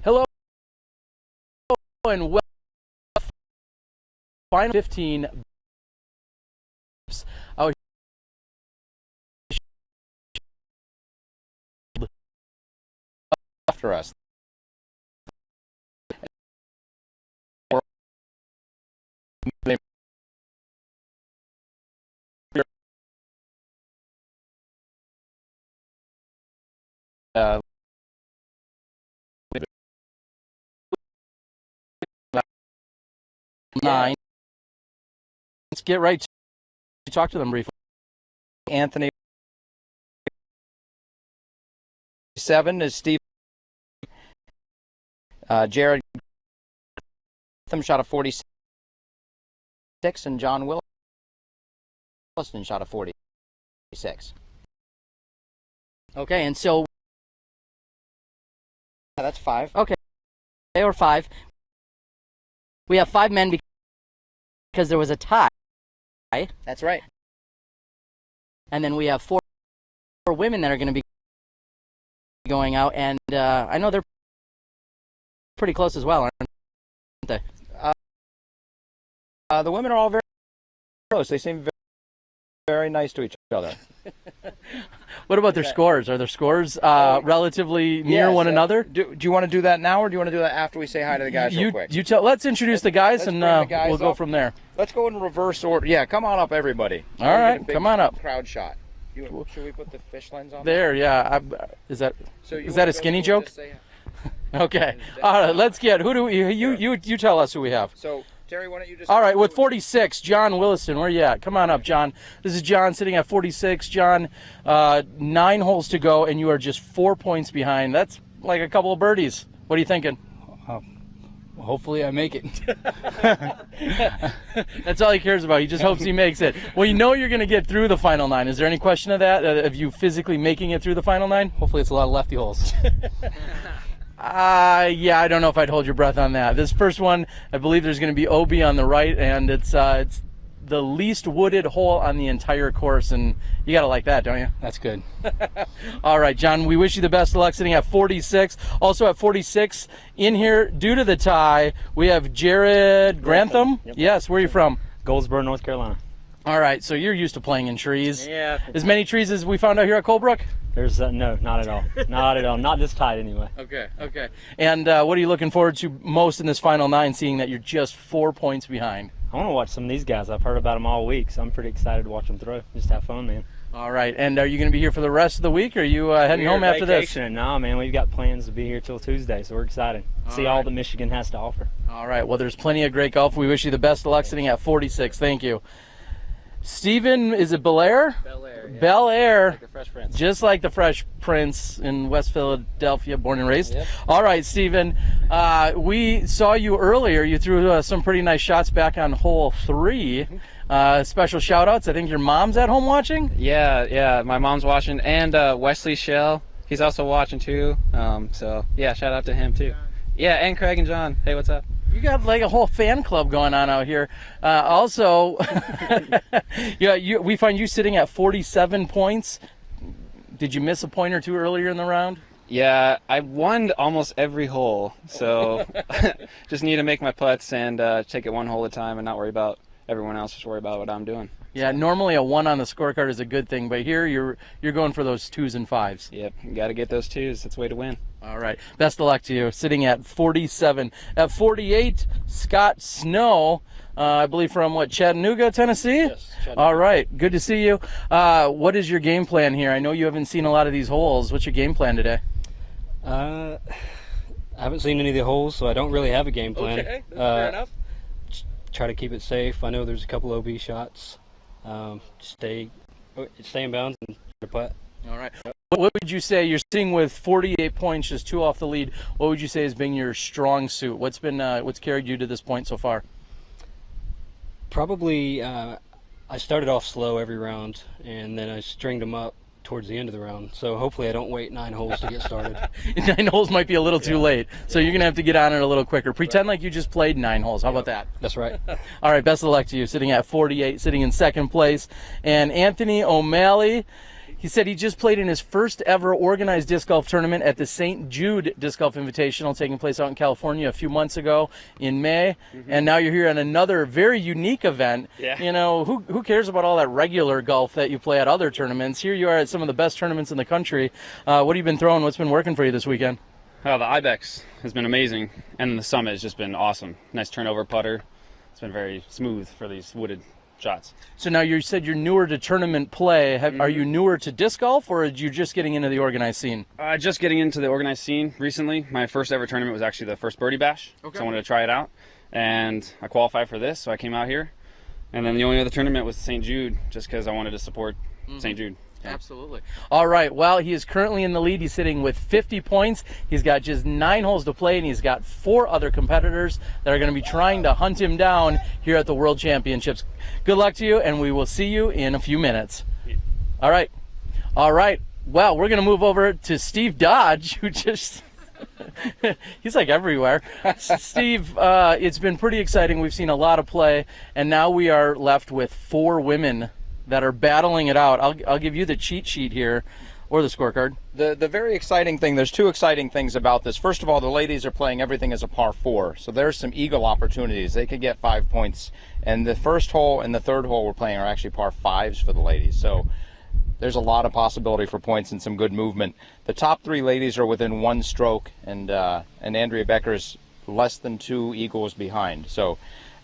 Hello and welcome to final 15 out after us. Nine. Let's get right to talk to them briefly. Anthony. 7 is Steve. Jared shot a 46, and John Williston shot a 46. Okay, and so that's 5. Okay, they were 5. We have 5 men because there was a tie. That's right. And then we have 4 women that are going to be going out, and I know they're pretty close as well, aren't they? The women are all very close. They seem very, very nice to each other. What about their scores? Are their scores relatively near one another? Do you want to do that now, or do you want to do that after we say hi to the guys real quick? Let's introduce the guys, and we'll go from there. Let's go in reverse order. Yeah, come on up, everybody. All right, come on up. Crowd shot. Should we put the fish lens on? There, yeah. Is that a skinny joke? Okay. All right, let's get. Who do you tell us who we have? So, Terry, why don't you just... All right, with 46, John Williston. Where you at? Come on up, John. This is John sitting at 46. John, 9 holes to go, and you are just 4 points behind. That's like a couple of birdies. What are you thinking? Hopefully I make it. That's all he cares about. He just hopes he makes it. Well, you know you're going to get through the final 9. Is there any question of that? Of you physically making it through the final 9? Hopefully it's a lot of lefty holes. Yeah, I don't know if I'd hold your breath on that. This first one, I believe there's going to be OB on the right, and it's the least wooded hole on the entire course, and you got to like that, don't you? That's good. All right, John, we wish you the best of luck sitting at 46. Also at 46, in here, due to the tie, we have Jared Grantham. Yep. Yes, where are you from? Goldsboro, North Carolina. All right, so you're used to playing in trees. Yeah. As many trees as we found out here at Cold Brook? There's no, not at all. Not at all. Not this tight anyway. Okay, okay. And what are you looking forward to most in this final 9, seeing that you're just 4 points behind? I want to watch some of these guys. I've heard about them all week, so I'm pretty excited to watch them throw. Just have fun, man. All right, and are you going to be here for the rest of the week, or are you heading home after this? No, man, we've got plans to be here till Tuesday, so we're excited. See all that Michigan has to offer. All right, well, there's plenty of great golf. We wish you the best of luck sitting at 46. Thank you. Stephen, is it Belair? Bel-Air. Yeah. Bel-Air. Like the Fresh Prince. Just like the Fresh Prince in West Philadelphia, born and raised. Yep. All right, Stephen, we saw you earlier. You threw some pretty nice shots back on hole 3. Special shout-outs. I think your mom's at home watching? Yeah, my mom's watching, and Wesley Shell, he's also watching too. So, yeah, shout out to him too. Yeah, and Craig and John. Hey, what's up? You got like a whole fan club going on out here. Also, we find you sitting at 47 points. Did you miss a point or two earlier in the round? Yeah, I won almost every hole, so just need to make my putts and take it one hole at a time and not worry about everyone else, just worry about what I'm doing. Yeah, normally a 1 on the scorecard is a good thing, but here you're going for those 2s and 5s. Yep, you got to get those 2s. That's the way to win. All right, best of luck to you. Sitting at 47. At 48, Scott Snow, I believe from Chattanooga, Tennessee? Yes, Chattanooga. All right, good to see you. What is your game plan here? I know you haven't seen a lot of these holes. What's your game plan today? I haven't seen any of the holes, so I don't really have a game plan. Okay, fair enough. Try to keep it safe. I know there's a couple OB shots. Stay in bounds and try to putt. All right. What would you say, you're sitting with 48 points, just 2 off the lead, what would you say has been your strong suit? What's carried you to this point so far? Probably, I started off slow every round, and then I stringed them up towards the end of the round. So hopefully I don't wait 9 holes to get started. 9 holes might be a little too late, so you're going to have to get on it a little quicker. Pretend like you just played 9 holes. How about that? That's right. All right, best of luck to you, sitting at 48, sitting in second place. And Anthony O'Malley, He said he just played in his first ever organized disc golf tournament at the St. Jude Disc Golf Invitational, taking place out in California a few months ago in May. And now you're here on another very unique event. Yeah. You know, who cares about all that regular golf that you play at other tournaments? Here you are at some of the best tournaments in the country. What have you been throwing? What's been working for you this weekend? The Ibex has been amazing, and the Summit has just been awesome. Nice turnover putter. It's been very smooth for these wooded shots. So now you said you're newer to tournament play. Are you newer to disc golf, or are you just getting into the organized scene? Just getting into the organized scene recently. My first ever tournament was actually the first Birdie Bash, so I wanted to try it out. And I qualified for this, so I came out here. And then the only other tournament was St. Jude, just because I wanted to support St. Jude. Absolutely. All right. Well, he is currently in the lead. He's sitting with 50 points. He's got just 9 holes to play, and he's got 4 other competitors that are going to be trying to hunt him down here at the World Championships. Good luck to you, and we will see you in a few minutes. All right. All right. Well, we're going to move over to Steve Dodge, who just... he's like everywhere. Steve, it's been pretty exciting. We've seen a lot of play, and now we are left with 4 women that are battling it out. I'll give you the cheat sheet here, or the scorecard. The very exciting thing, there's 2 exciting things about this. First of all, the ladies are playing everything as a par 4, so there's some eagle opportunities. They could get 5 points. And the first hole and the third hole we're playing are actually par 5s for the ladies. So there's a lot of possibility for points and some good movement. The top 3 ladies are within 1 stroke, and Andrea Becker's less than 2 eagles behind. So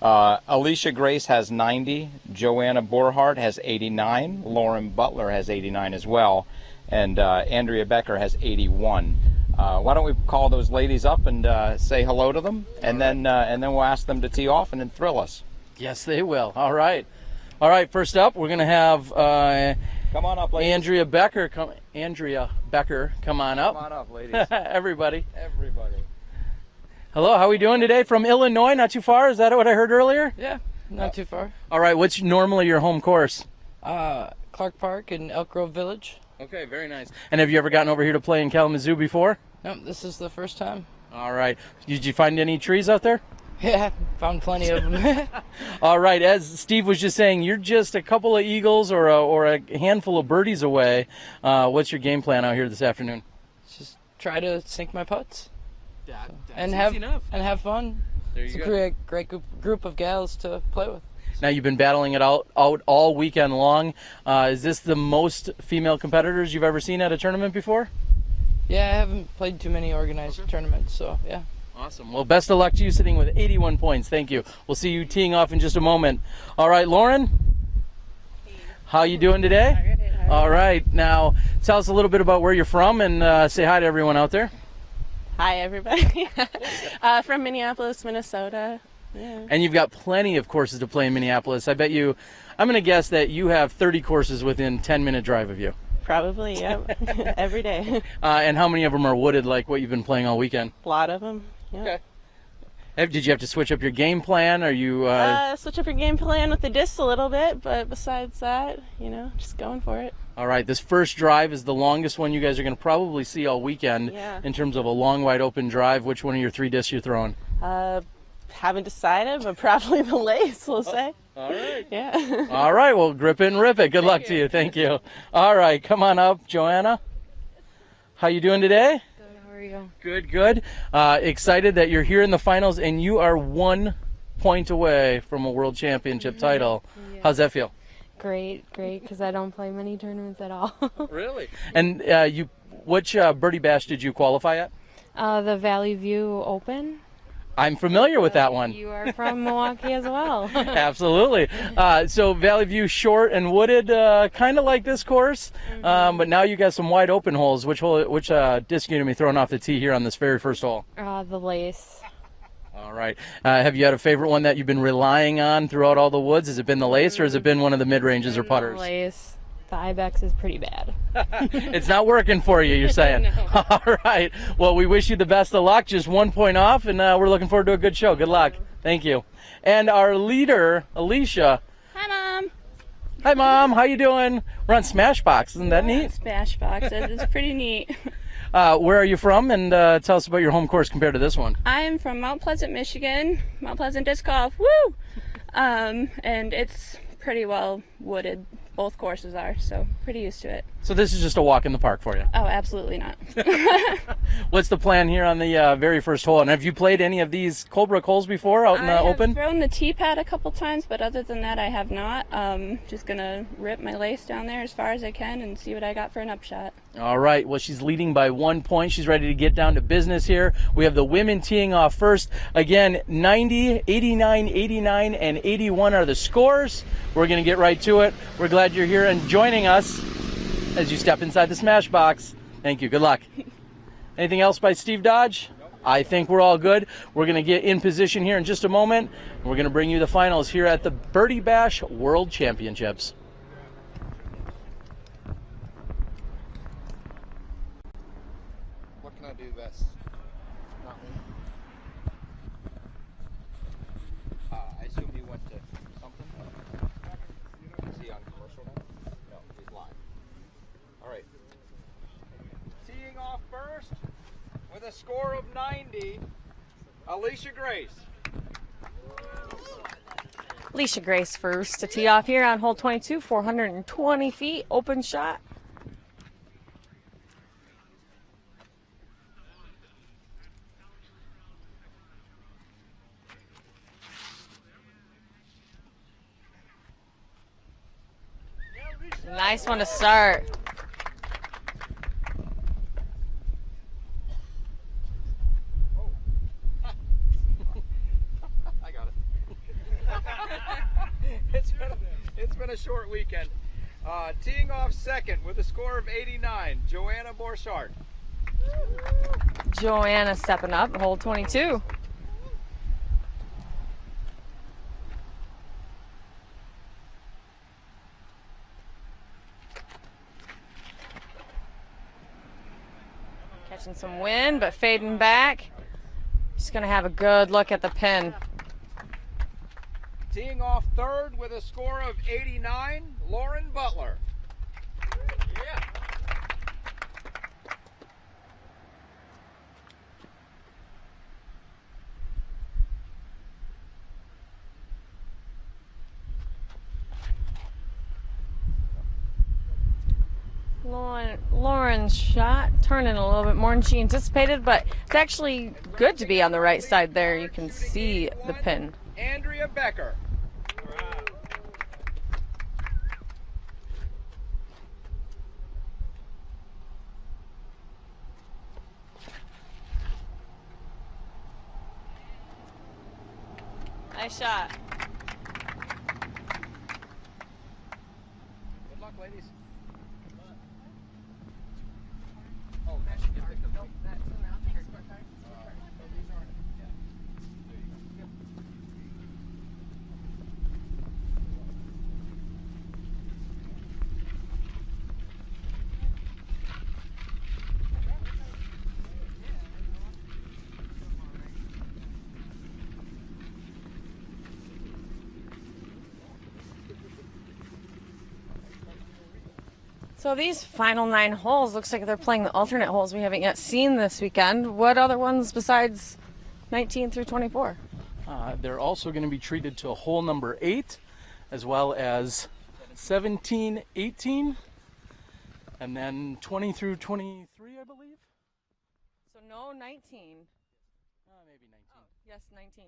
Alicia Grace has 90, Joanna Borhardt has 89, Lauren Butler has 89 as well, and Andrea Becker has 81. Why don't we call those ladies up and say hello to them, and then we'll ask them to tee off and then thrill us. Yes, they will. All right. All right, first up, we're going to have Come on up, ladies. Andrea Becker come on up. Come on up, ladies. Everybody. Everybody. Hello, how are we doing today? From Illinois, not too far? Is that what I heard earlier? Yeah, not too far. All right, what's normally your home course? Clark Park in Elk Grove Village. Okay, very nice. And have you ever gotten over here to play in Kalamazoo before? No, this is the first time. All right. Did you find any trees out there? Yeah, found plenty of them. All right, as Steve was just saying, you're just a couple of eagles or a handful of birdies away. What's your game plan out here this afternoon? Just try to sink my putts. That's and have fun. There it's a great group of gals to play with. Now you've been battling it out all weekend long. Is this the most female competitors you've ever seen at a tournament before? Yeah, I haven't played too many organized tournaments, so yeah. Awesome. Well, best of luck to you, sitting with 81 points. Thank you. We'll see you teeing off in just a moment. All right, Lauren, how you doing today? All right. Now, tell us a little bit about where you're from and say hi to everyone out there. Hi, everybody. From Minneapolis, Minnesota. Yeah. And you've got plenty of courses to play in Minneapolis. I'm going to guess that you have 30 courses within 10-minute drive of you. Probably, yeah. Every day. And how many of them are wooded like what you've been playing all weekend? A lot of them. Yeah. Okay. Did you have to switch up your game plan? Are you switch up your game plan with the disc a little bit, but besides that, just going for it. All right, this first drive is the longest one you guys are going to probably see all weekend. Yeah. In terms of a long, wide open drive. Which one of your 3 discs you're throwing? Haven't decided, but probably the lace, we'll say. All right. Yeah. All right, well, grip it and rip it. Good luck to you. Thank you. All right, come on up, Joanna. How you doing today? Good, how are you? Good, good. Excited that you're here in the finals, and you are 1 point away from a world championship title. Yeah. How's that feel? Great, because I don't play many tournaments at all. Really? And which Birdie Bash did you qualify at? The Valley View Open. I'm familiar with that one. You are from Milwaukee as well. Absolutely. So Valley View short and wooded, kind of like this course, but now you got some wide open holes. Which disc are you going to be throwing off the tee here on this very first hole? The lace. All right. Have you had a favorite one that you've been relying on throughout all the woods? Has it been the lace, or has it been one of the mid-ranges or putters? The lace. The Ibex is pretty bad. It's not working for you, you're saying. No. All right. Well, we wish you the best of luck. Just 1 point off, and we're looking forward to a good show. Good luck. Thank you. And our leader, Alicia. Hi, Mom. Hi, Mom. How you doing? We're on Smashbox. Isn't that neat? Smashbox. It's pretty neat. Where are you from? And tell us about your home course compared to this one. I am from Mount Pleasant, Michigan. Mount Pleasant Disc Golf. Woo! And it's pretty well wooded. Both courses are, so pretty used to it. So this is just a walk in the park for you. Oh, absolutely not. What's the plan here on the very first hole? And have you played any of these Cold Brook holes before out in the open? I've thrown the tee pad a couple times, but other than that, I have not. Just gonna rip my lace down there as far as I can and see what I got for an upshot. All right, well, she's leading by 1 point. She's ready to get down to business here. We have the women teeing off first. Again, 90, 89, 89, and 81 are the scores. We're going to get right to it. We're glad you're here and joining us as you step inside the Smashbox. Thank you. Good luck. Anything else by Steve Dodge? I think we're all good. We're going to get in position here in just a moment. We're going to bring you the finals here at the Birdie Bash World Championships. What can I do best? Not me. I assume you went to something? Is he on commercial now? No, he's live. All right. Teeing off first with a score of 90, Alicia Grace. Alicia Grace first to tee off here on hole 22, 420 feet, open shot. Nice one to start. I got it. It's been a short weekend. Teeing off second with a score of 89, Joanna Borchardt. Joanna stepping up, hole 22. Catching some wind, but fading back. Just going to have a good look at the pin. Teeing off third with a score of 89, Lauren Butler. Yeah. Lauren's shot turning a little bit more than she anticipated, but it's actually good to be on the right side there. You can see the pin. Andrea Becker. Nice shot. Good luck, ladies. So these final 9 holes, looks like they're playing the alternate holes we haven't yet seen this weekend. What other ones besides 19 through 24? They're also going to be treated to hole number 8, as well as 17, 18, and then 20 through 23, I believe. So no 19. Maybe 19. Oh, yes, 19.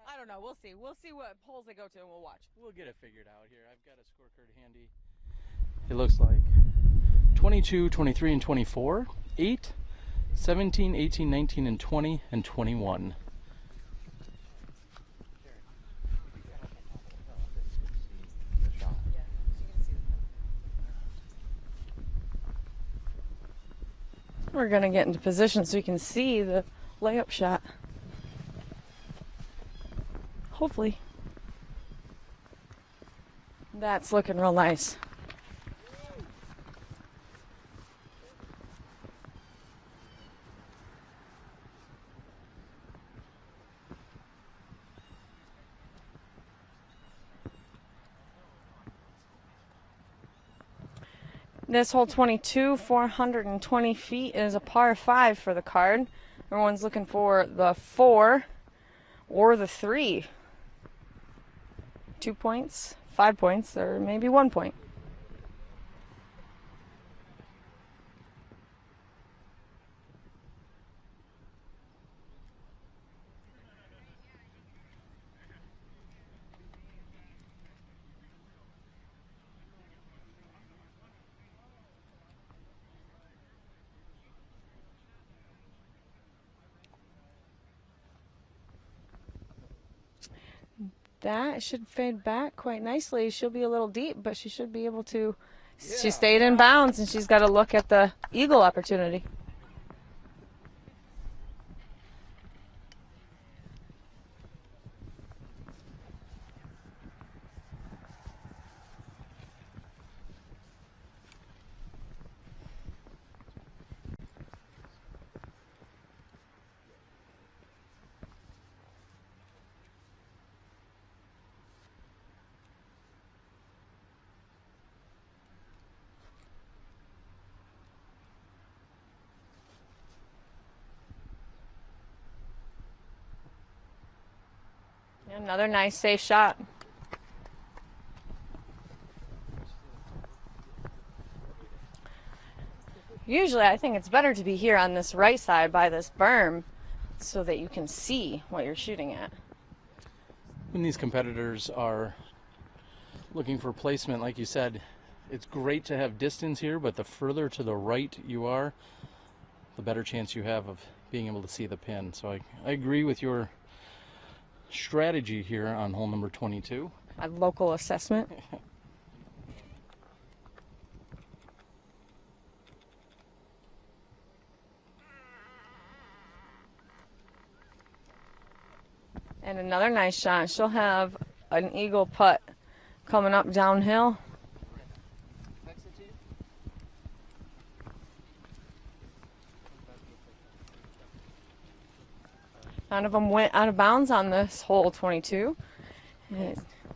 I don't know. We'll see. We'll see what holes they go to, and we'll watch. We'll get it figured out here. I've got a scorecard handy. It looks like 22, 23, and 24, 8, 17, 18, 19, and 20, and 21. We're going to get into position so we can see the layup shot. Hopefully. That's looking real nice. This hole 22, 420 feet, is a par 5 for the card. Everyone's looking for the 4 or the 3. 2 points 5 points or maybe 1 point. That should fade back quite nicely. She'll be a little deep, but she should be able to. She stayed in bounds, and she's got to look at the eagle opportunity. Another nice safe shot. Usually I think it's better to be here on this right side by this berm so that you can see what you're shooting at. When these competitors are looking for placement, like you said, it's great to have distance here, but the further to the right you are, the better chance you have of being able to see the pin. So I agree with your strategy here on hole number 22. A local assessment. And another nice shot. She'll have an eagle putt coming up downhill. None of them went out of bounds on this hole 22,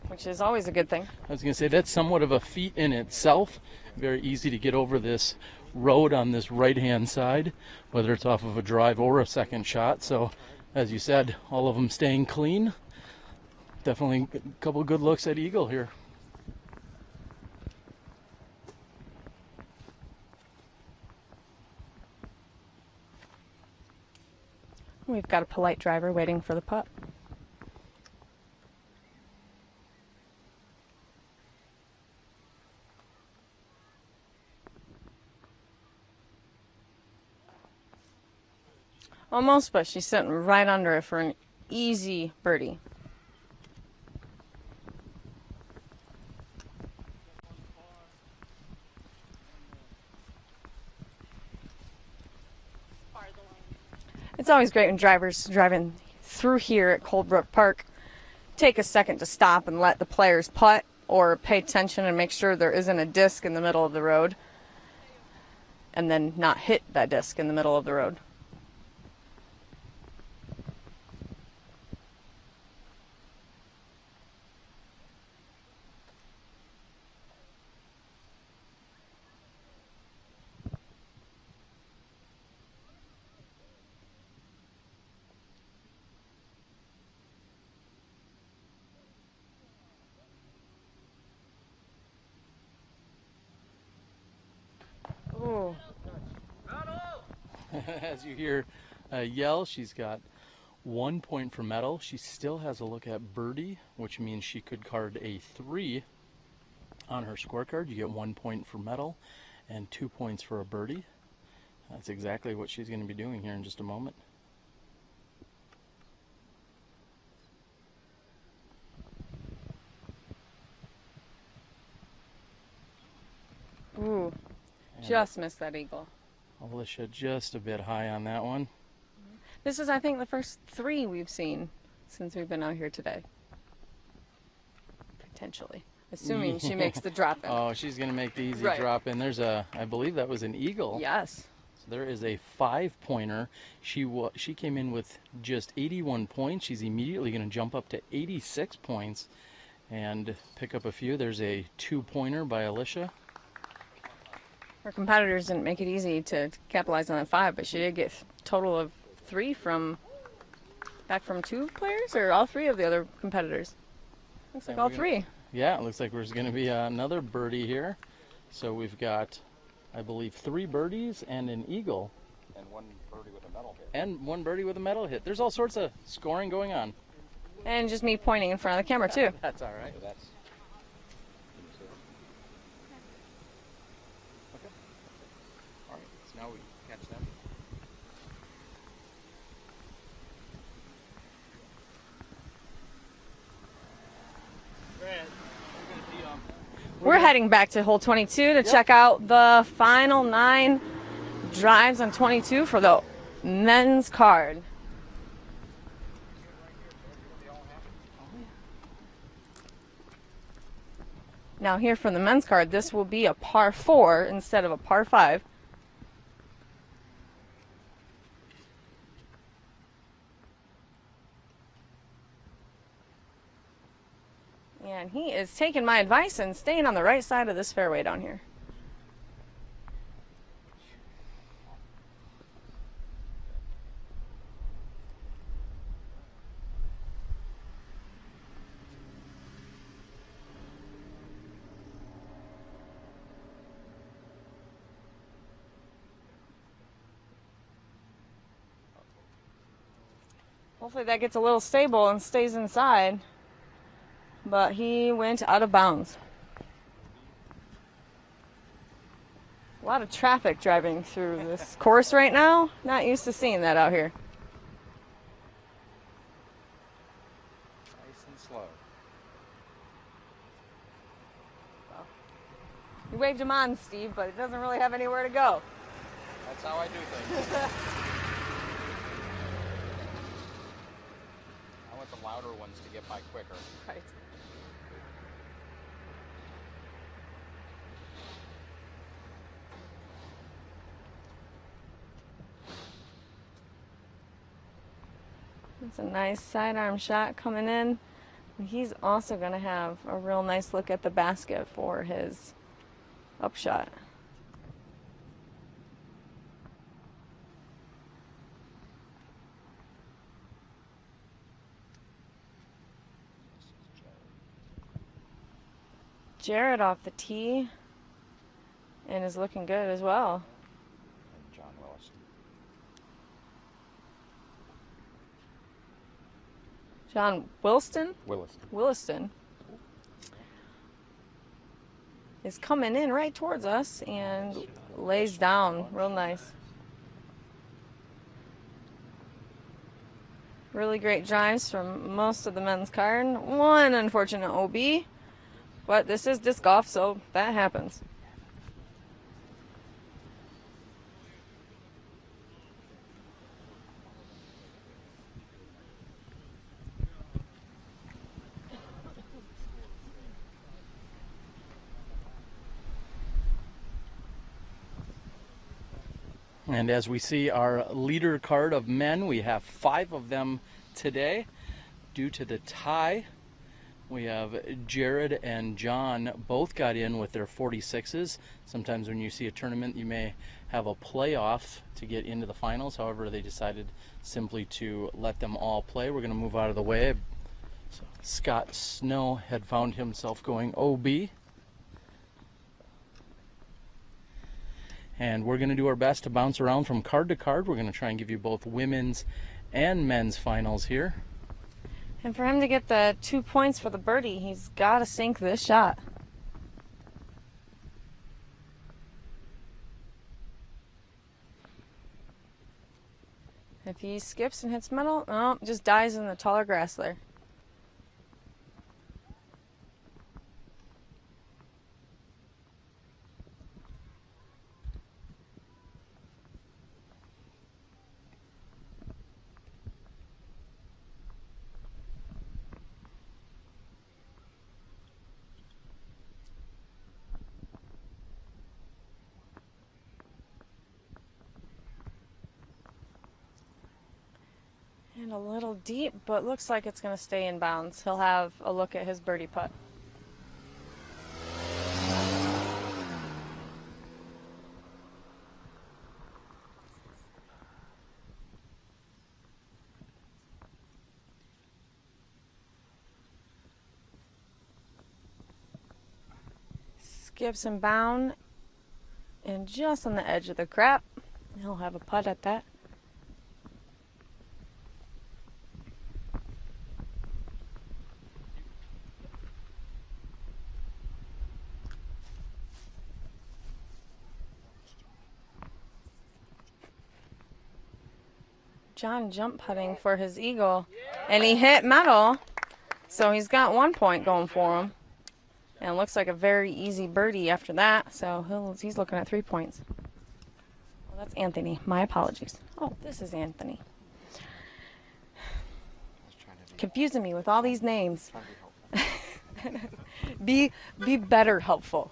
which is always a good thing. I was going to say that's somewhat of a feat in itself. Very easy to get over this road on this right-hand side, whether it's off of a drive or a second shot. So, as you said, all of them staying clean. Definitely a couple good looks at eagle here. We've got a polite driver waiting for the putt. Almost, but she's sitting right under it for an easy birdie. It's always great when drivers driving through here at Cold Brook Park take a second to stop and let the players putt or pay attention and make sure there isn't a disc in the middle of the road and then not hit that disc in the middle of the road. Ooh. As you hear yell, she's got 1 point for medal. She still has a look at birdie, which means she could card a 3 on her scorecard. You get 1 point for medal and 2 points for a birdie. That's exactly what she's going to be doing here in just a moment. Ooh. Just missed that eagle. Alicia just a bit high on that one. This is, I think, the first 3 we've seen since we've been out here today. Potentially. Assuming she makes the drop in. Oh, she's going to make the easy Right. drop in. There's a, I believe that was an eagle. Yes. So there is a 5-pointer. She came in with just 81 points. She's immediately going to jump up to 86 points and pick up a few. There's a 2-pointer by Alicia. Her competitors didn't make it easy to capitalize on that 5, but she did get a total of 3 back from 2 players, or all 3 of the other competitors? Looks like all 3. Yeah, it looks like there's going to be another birdie here. So we've got, I believe, 3 birdies and an eagle. And 1 birdie with a medal hit. And 1 birdie with a medal hit. There's all sorts of scoring going on. And just me pointing in front of the camera, too. That's all right. So that's. Can you see it? Okay. All right. So now we catch them. We're heading back to hole 22 to check out the final 9 drives on 22 for the men's card. Now here for the men's card, this will be a par 4 instead of a par 5. And he is taking my advice and staying on the right side of this fairway down here. Hopefully that gets a little stable and stays inside. But he went out of bounds. A lot of traffic driving through this course right now. Not used to seeing that out here. Nice and slow. You waved him on, Steve, but it doesn't really have anywhere to go. That's how I do things. I want the louder ones to get by quicker. Right. It's a nice sidearm shot coming in. He's also going to have a real nice look at the basket for his upshot. Jared off the tee and is looking good as well. And John Willis. John Williston? Williston. Is coming in right towards us and lays down real nice. Really great drives from most of the men's card. One unfortunate OB, but this is disc golf, so that happens. And as we see our leader card of men, we have 5 of them today. Due to the tie, we have Jared and John both got in with their 46s. Sometimes when you see a tournament, you may have a playoff to get into the finals. However, they decided simply to let them all play. We're going to move out of the way. So Scott Snow had found himself going OB. And we're going to do our best to bounce around from card to card. We're going to try and give you both women's and men's finals here. And for him to get the 2 points for the birdie, he's got to sink this shot. If he skips and hits middle, oh, just dies in the taller grass there. And a little deep, but looks like it's going to stay in bounds. He'll have a look at his birdie putt. Gibson bound and just on the edge of the crap. He'll have a putt at that. John jump putting for his eagle, and he hit metal, so he's got 1 point going for him. And it looks like a very easy birdie after that, so he's looking at 3 points. Well, that's Anthony. My apologies. Oh, this is Anthony. Confusing me with all these names. Be better helpful.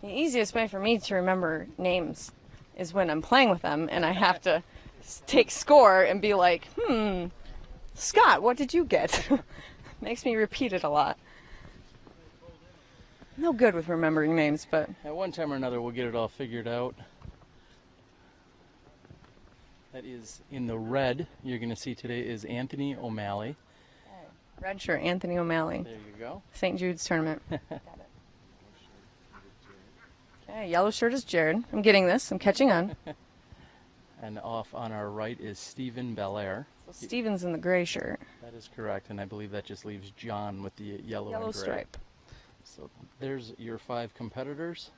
The easiest way for me to remember names is when I'm playing with them and I have to take score and be like, Scott, what did you get? Makes me repeat it a lot. No good with remembering names, but at one time or another we'll get it all figured out. That is in the red you're going to see today is Anthony O'Malley. Red shirt, Anthony O'Malley. There you go. St. Jude's tournament. Got it. Okay, yellow shirt is Jared. I'm getting this. I'm catching on. And off on our right is Stephen Belair. So Steven's in the gray shirt. That is correct, and I believe that just leaves John with the yellow and gray. Stripe. So there's your 5 competitors,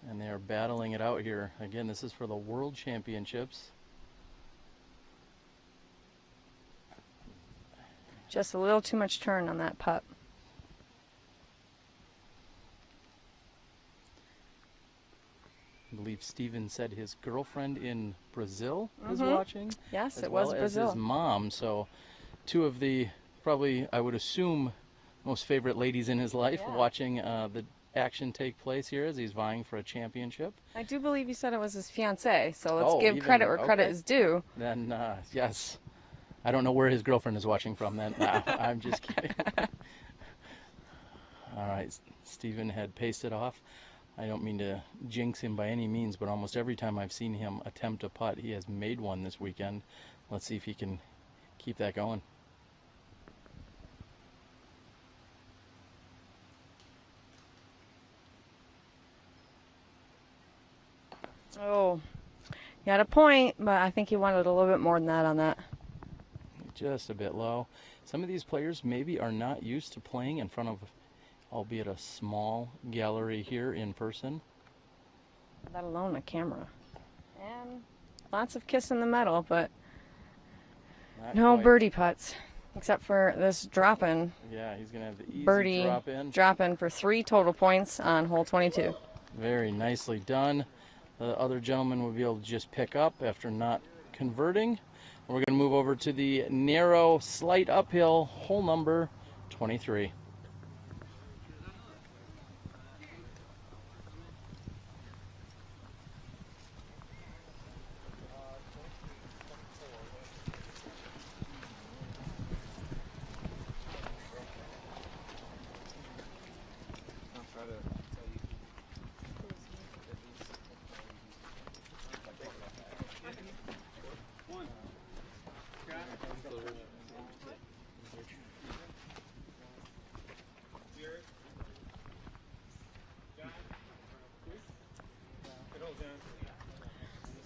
and they are battling it out here. Again, this is for the World Championships. Just a little too much turn on that putt. I believe Steven said his girlfriend in Brazil is watching. Yes, it well was as Brazil. his mom. So 2 of the, probably, I would assume, most favorite ladies in his life watching the action take place here as he's vying for a championship. I do believe you said it was his fiancée, so let's Oh, give even- credit where credit okay. is due. Then, yes. I don't know where his girlfriend is watching from then. No, I'm just kidding. All right, Steven had pasted off. I don't mean to jinx him by any means, but almost every time I've seen him attempt a putt, he has made one this weekend. Let's see if he can keep that going. Oh, he had a point, but I think he wanted a little bit more than that on that. Just a bit low. Some of these players maybe are not used to playing in front of, albeit a small gallery here in person. Let alone a camera. And lots of kissing the metal, but Not no quite. birdie putts. Except for this drop-in. Yeah, he's going to have the easy Birdie drop in. for 3 total points on hole 22. Very nicely done. The other gentleman will be able to just pick up after not converting. We're going to move over to the narrow, slight uphill hole number 23.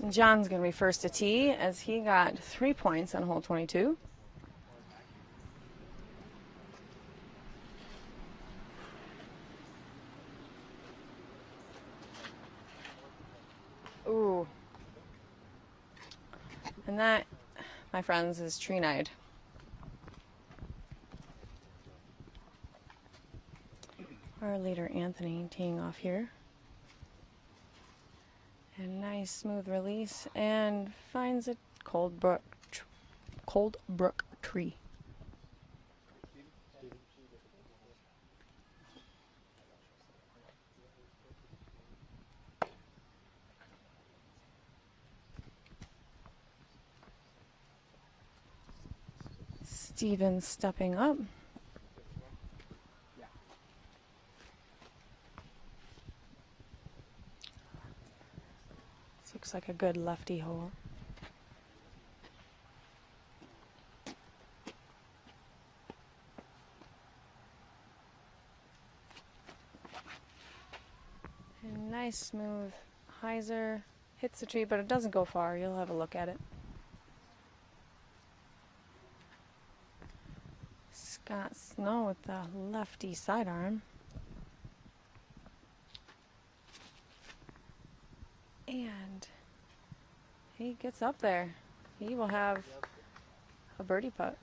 John's going to be first to tee as he got 3 points on hole 22. Ooh. And that, my friends, is tree-eyed. Our leader, Anthony, teeing off here. And nice smooth release and finds a Cold Brook tree. Steven stepping up. looks like a good lefty hole. And nice smooth hyzer, hits the tree, but it doesn't go far. You'll have a look at it. Scott Snow with the lefty sidearm. And he gets up there. He will have a birdie putt.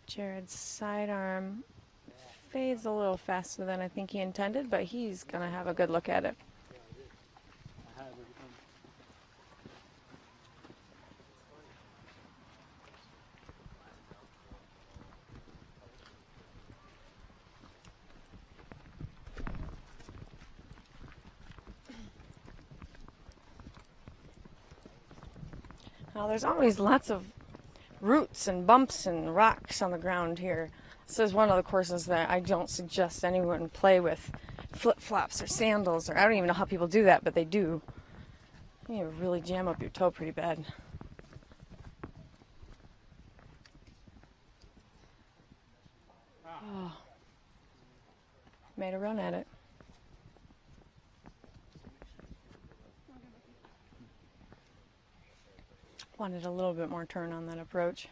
Jared's sidearm fades a little faster than I think he intended, but he's going to have a good look at it. Now, there's always lots of roots and bumps and rocks on the ground here. This is one of the courses that I don't suggest anyone play with flip-flops or sandals, or I don't even know how people do that, but they do. You really jam up your toe pretty bad. Oh. Made a run at it. Wanted a little bit more turn on that approach.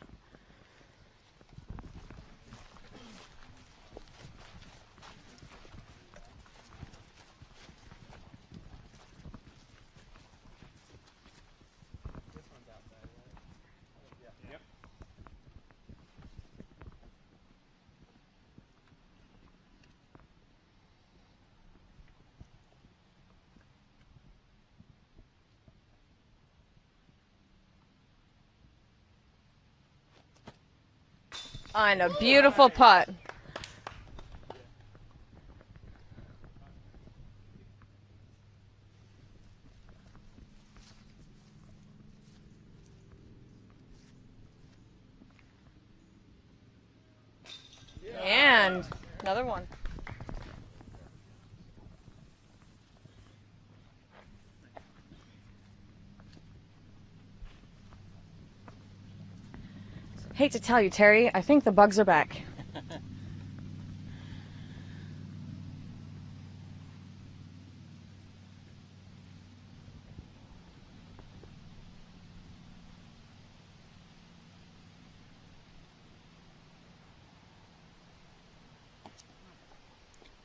And a beautiful putt. And another one. Hate to tell you, Terry, I think the bugs are back.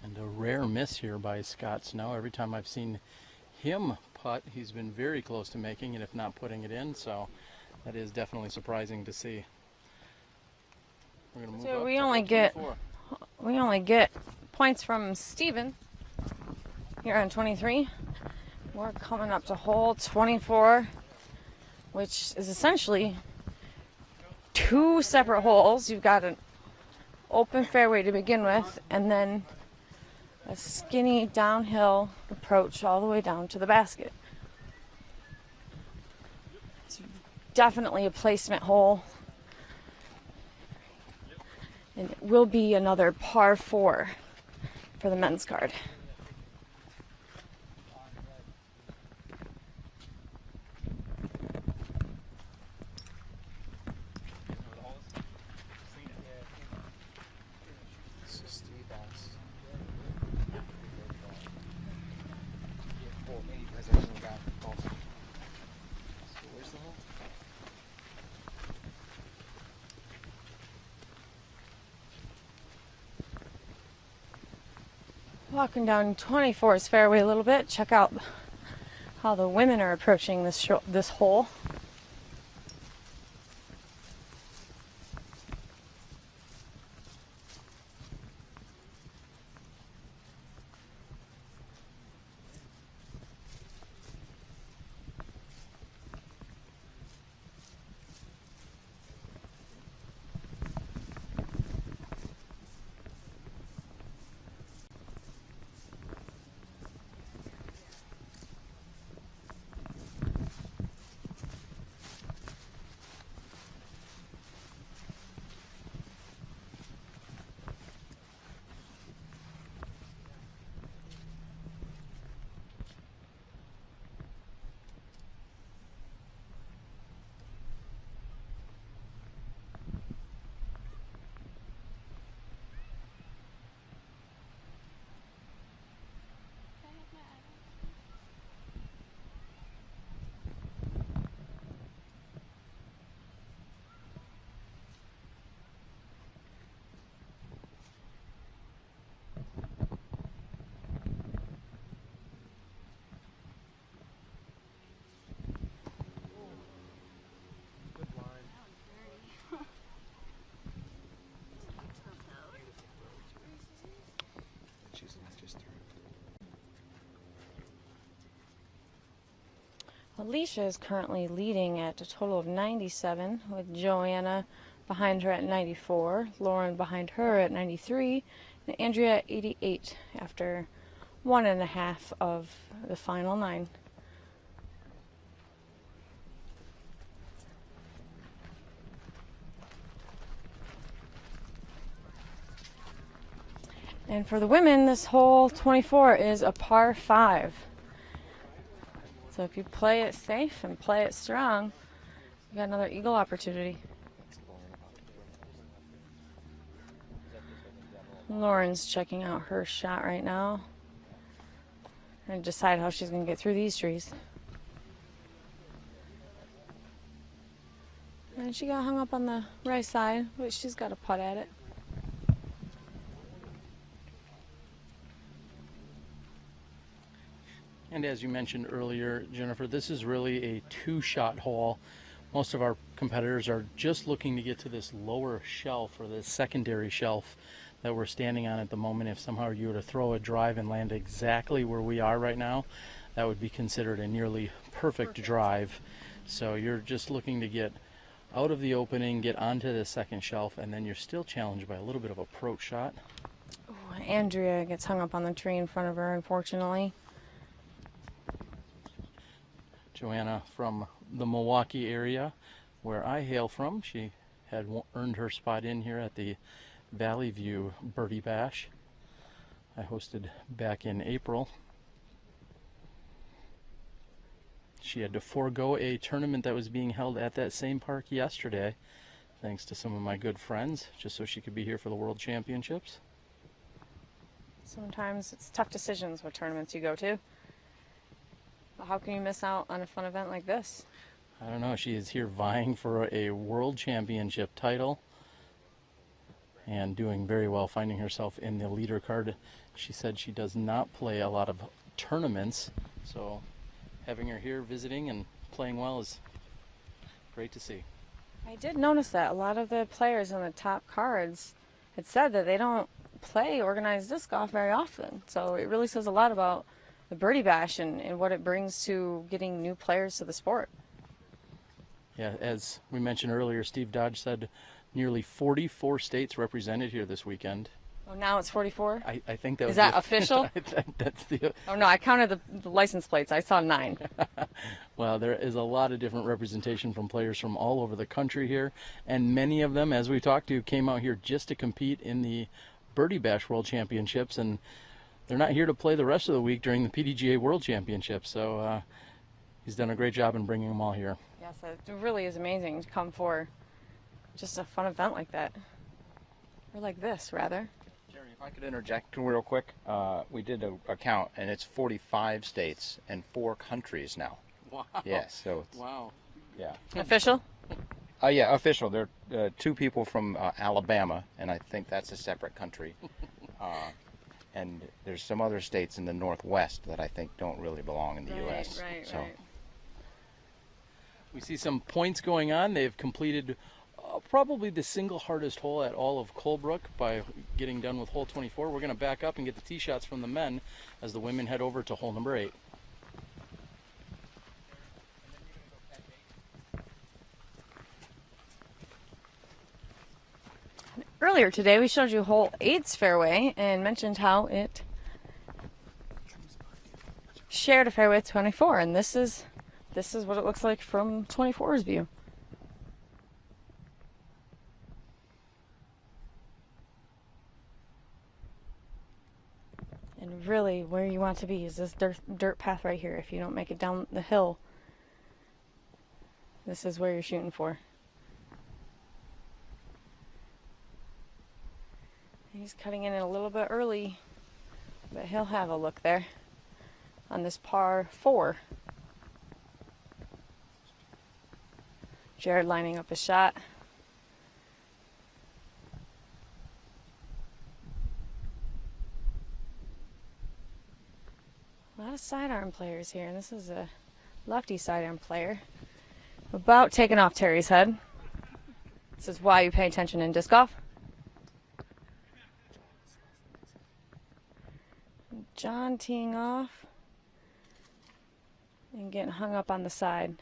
And a rare miss here by Scott Snow. Every time I've seen him putt, he's been very close to making it, if not putting it in. So that is definitely surprising to see. We're gonna move So up we to only get points from Steven here on 23. We're coming up to hole 24, which is essentially two separate holes. You've got an open fairway to begin with, and then a skinny downhill approach all the way down to the basket. It's definitely a placement hole. And it will be another par 4 for the men's card. Walking down 24's fairway a little bit, check out how the women are approaching this hole. Alicia is currently leading at a total of 97, with Joanna behind her at 94, Lauren behind her at 93, and Andrea at 88 after 1.5 of the final 9. And for the women, this hole 24 is a par 5. So if you play it safe and play it strong, you got another eagle opportunity. Lauren's checking out her shot right now and decide how she's going to get through these trees. And she got hung up on the right side, but she's got a putt at it. And as you mentioned earlier, Jennifer, this is really a 2-shot hole. Most of our competitors are just looking to get to this lower shelf, or this secondary shelf that we're standing on at the moment. If somehow you were to throw a drive and land exactly where we are right now, that would be considered a nearly perfect drive. So you're just looking to get out of the opening, get onto the second shelf, and then you're still challenged by a little bit of approach shot. Ooh, Andrea gets hung up on the tree in front of her, unfortunately. Joanna from the Milwaukee area, where I hail from, she had earned her spot in here at the Valley View Birdie Bash I hosted back in April. She had to forego a tournament that was being held at that same park yesterday, thanks to some of my good friends, just so she could be here for the World Championships. Sometimes it's tough decisions what tournaments you go to. But how can you miss out on a fun event like this? I don't know. She is here vying for a World Championship title and doing very well, finding herself in the leader card. She said she does not play a lot of tournaments, so having her here visiting and playing well is great to see. I did notice that a lot of the players on the top cards had said that they don't play organized disc golf very often. So it really says a lot about the Birdie Bash and what it brings to getting new players to the sport. Yeah, as we mentioned earlier, Steve Dodge said nearly 44 states represented here this weekend. Oh, now it's 44? I think that was... Is that official? That's the... Oh, no, I counted the license plates. I saw 9. Well, there is a lot of different representation from players from all over the country here, and many of them, as we talked to, came out here just to compete in the Birdie Bash World Championships, and they're not here to play the rest of the week during the PDGA World Championships, so he's done a great job in bringing them all here. Yes, it really is amazing to come for just a fun event like that. Or like this, rather. Jerry, if I could interject real quick, we did a count, and it's 45 states and 4 countries now. Wow. Yes, so it's, wow. Yeah. Official? Yeah, official. There are 2 people from Alabama, and I think that's a separate country. And there's some other states in the Northwest that I think don't really belong in the U.S. Right. We see some points going on. They've completed probably the single hardest hole at all of Cold Brook by getting done with hole 24. We're going to back up and get the tee shots from the men as the women head over to hole number 8. Earlier today, we showed you hole 8's fairway and mentioned how it shared a fairway with 24, and this is what it looks like from 24's view. And really, where you want to be is this dirt path right here. If you don't make it down the hill, this is where you're shooting for. He's cutting in a little bit early, but he'll have a look there on this par 4. Jared lining up a shot. A lot of sidearm players here, and this is a lefty sidearm player. About taking off Terry's head. This is why you pay attention in disc golf. John teeing off. and getting hung up on the side.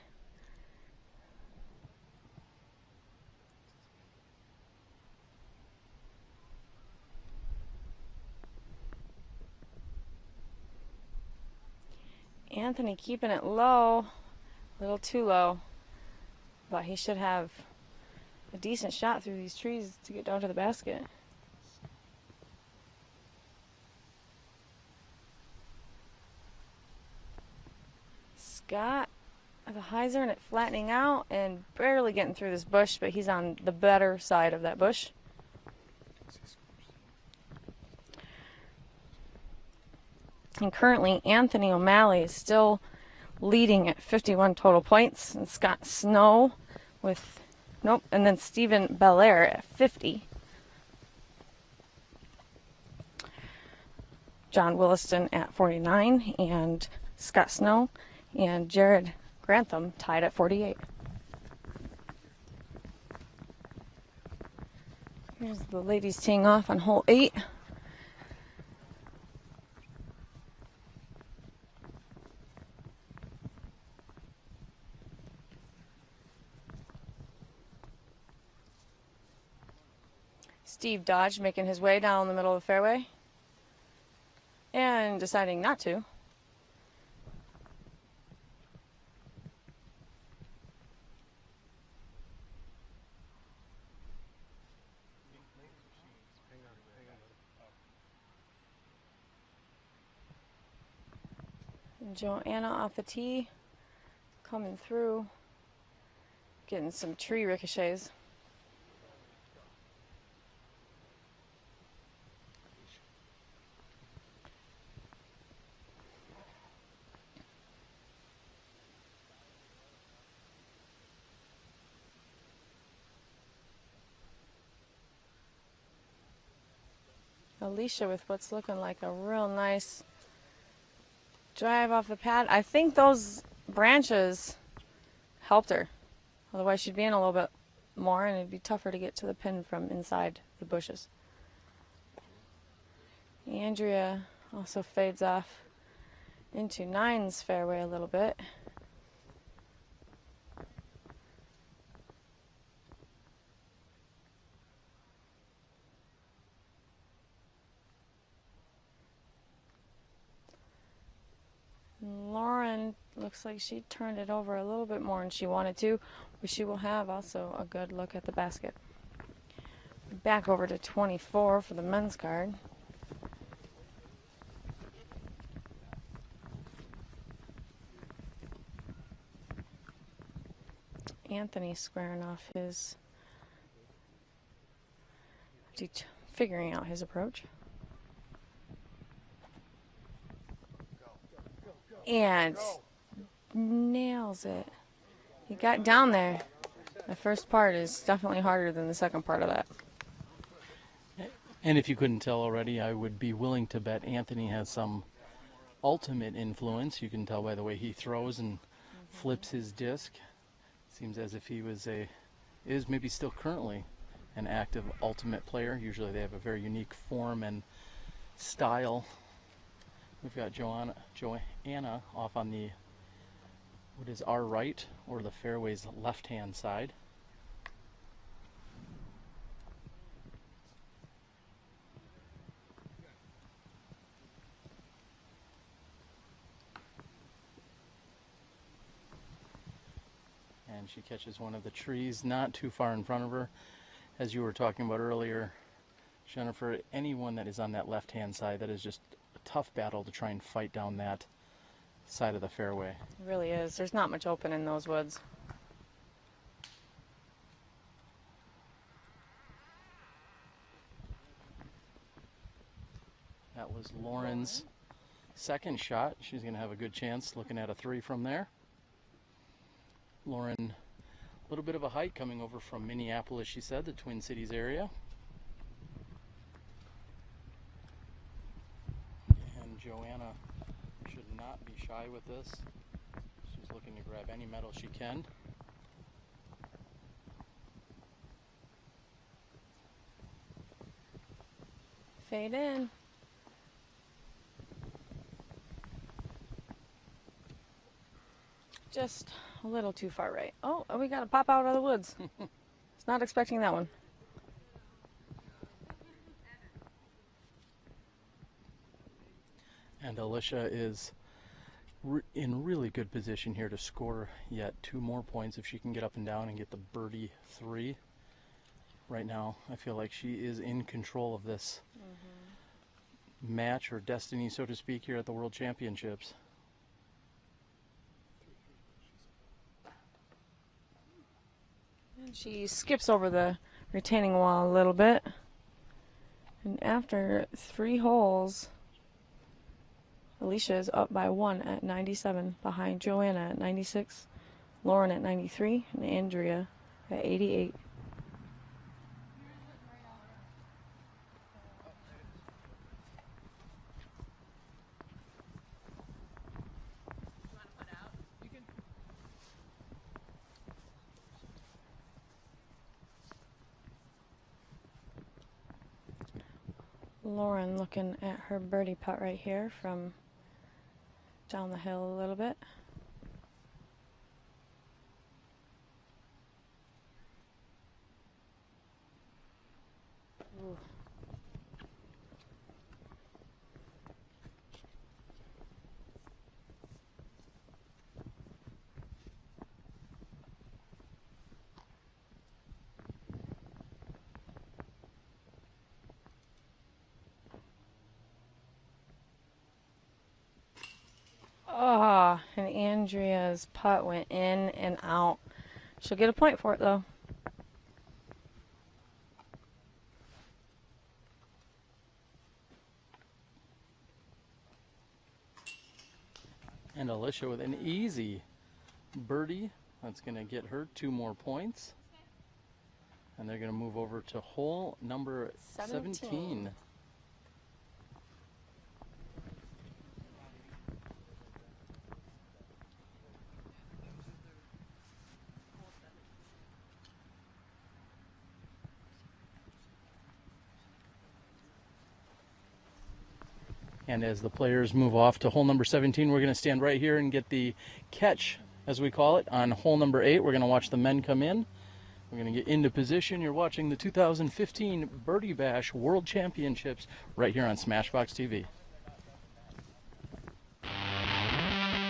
Anthony keeping it low, a little too low, but he should have a decent shot through these trees to get down to the basket. Scott the hyzer and it flattening out and barely getting through this bush, but he's on the better side of that bush. And currently Anthony O'Malley is still leading at 51 total points, and Scott Snow with, nope, and then Stephen Belair at 50. John Williston at 49, and Scott Snow and Jared Grantham tied at 48. Here's the ladies teeing off on hole 8. Steve Dodge making his way down the middle of the fairway and deciding not to. And Joanna off the tee, coming through, getting some tree ricochets. Alicia with what's looking like a real nice drive off the pad. I think those branches helped her. Otherwise she'd be in a little bit more and it'd be tougher to get to the pin from inside the bushes. Andrea also fades off into 9's fairway a little bit. Lauren looks like she turned it over a little bit more than she wanted to, but she will have also a good look at the basket. Back over to 24 for the men's card. Anthony squaring off his, figuring out his approach. And nails it. He got down there. The first part is definitely harder than the second part of that. And if you couldn't tell already, I would be willing to bet Anthony has some ultimate influence. You can tell by the way he throws and flips his disc. Seems as if he is maybe still currently an active ultimate player. Usually they have a very unique form and style. We've got Joanna off on the, what is our right, or the fairway's left-hand side. And she catches one of the trees not too far in front of her. As you were talking about earlier, Jennifer, anyone that is on that left-hand side, that is just tough battle to try and fight down that side of the fairway. It really is. There's not much open in those woods. That was Lauren's second shot. She's going to have a good chance looking at a 3 from there. Lauren, a little bit of a hike coming over from Minneapolis, she said, the Twin Cities area. Joanna should not be shy with this. She's looking to grab any medal she can. Fade in. Just a little too far right. Oh, we got to pop out of the woods. It's not expecting that one. And Alicia is in really good position here to score yet 2 more points if she can get up and down and get the birdie 3. Right now, I feel like she is in control of this match or destiny, so to speak, here at the World Championships. And she skips over the retaining wall a little bit. And after 3 holes, Alicia is up by 1 at 97, behind Joanna at 96, Lauren at 93, and Andrea at 88. Lauren looking at her birdie putt right here from down the hill a little bit. Ooh. Oh, and Andrea's putt went in and out. She'll get a point for it, though. And Alicia with an easy birdie. That's going to get her 2 more points. And they're going to move over to hole number 17. And as the players move off to hole number 17, we're going to stand right here and get the catch, as we call it, on hole number 8. We're going to watch the men come in. We're going to get into position. You're watching the 2015 Birdie Bash World Championships right here on SmashboxxTV.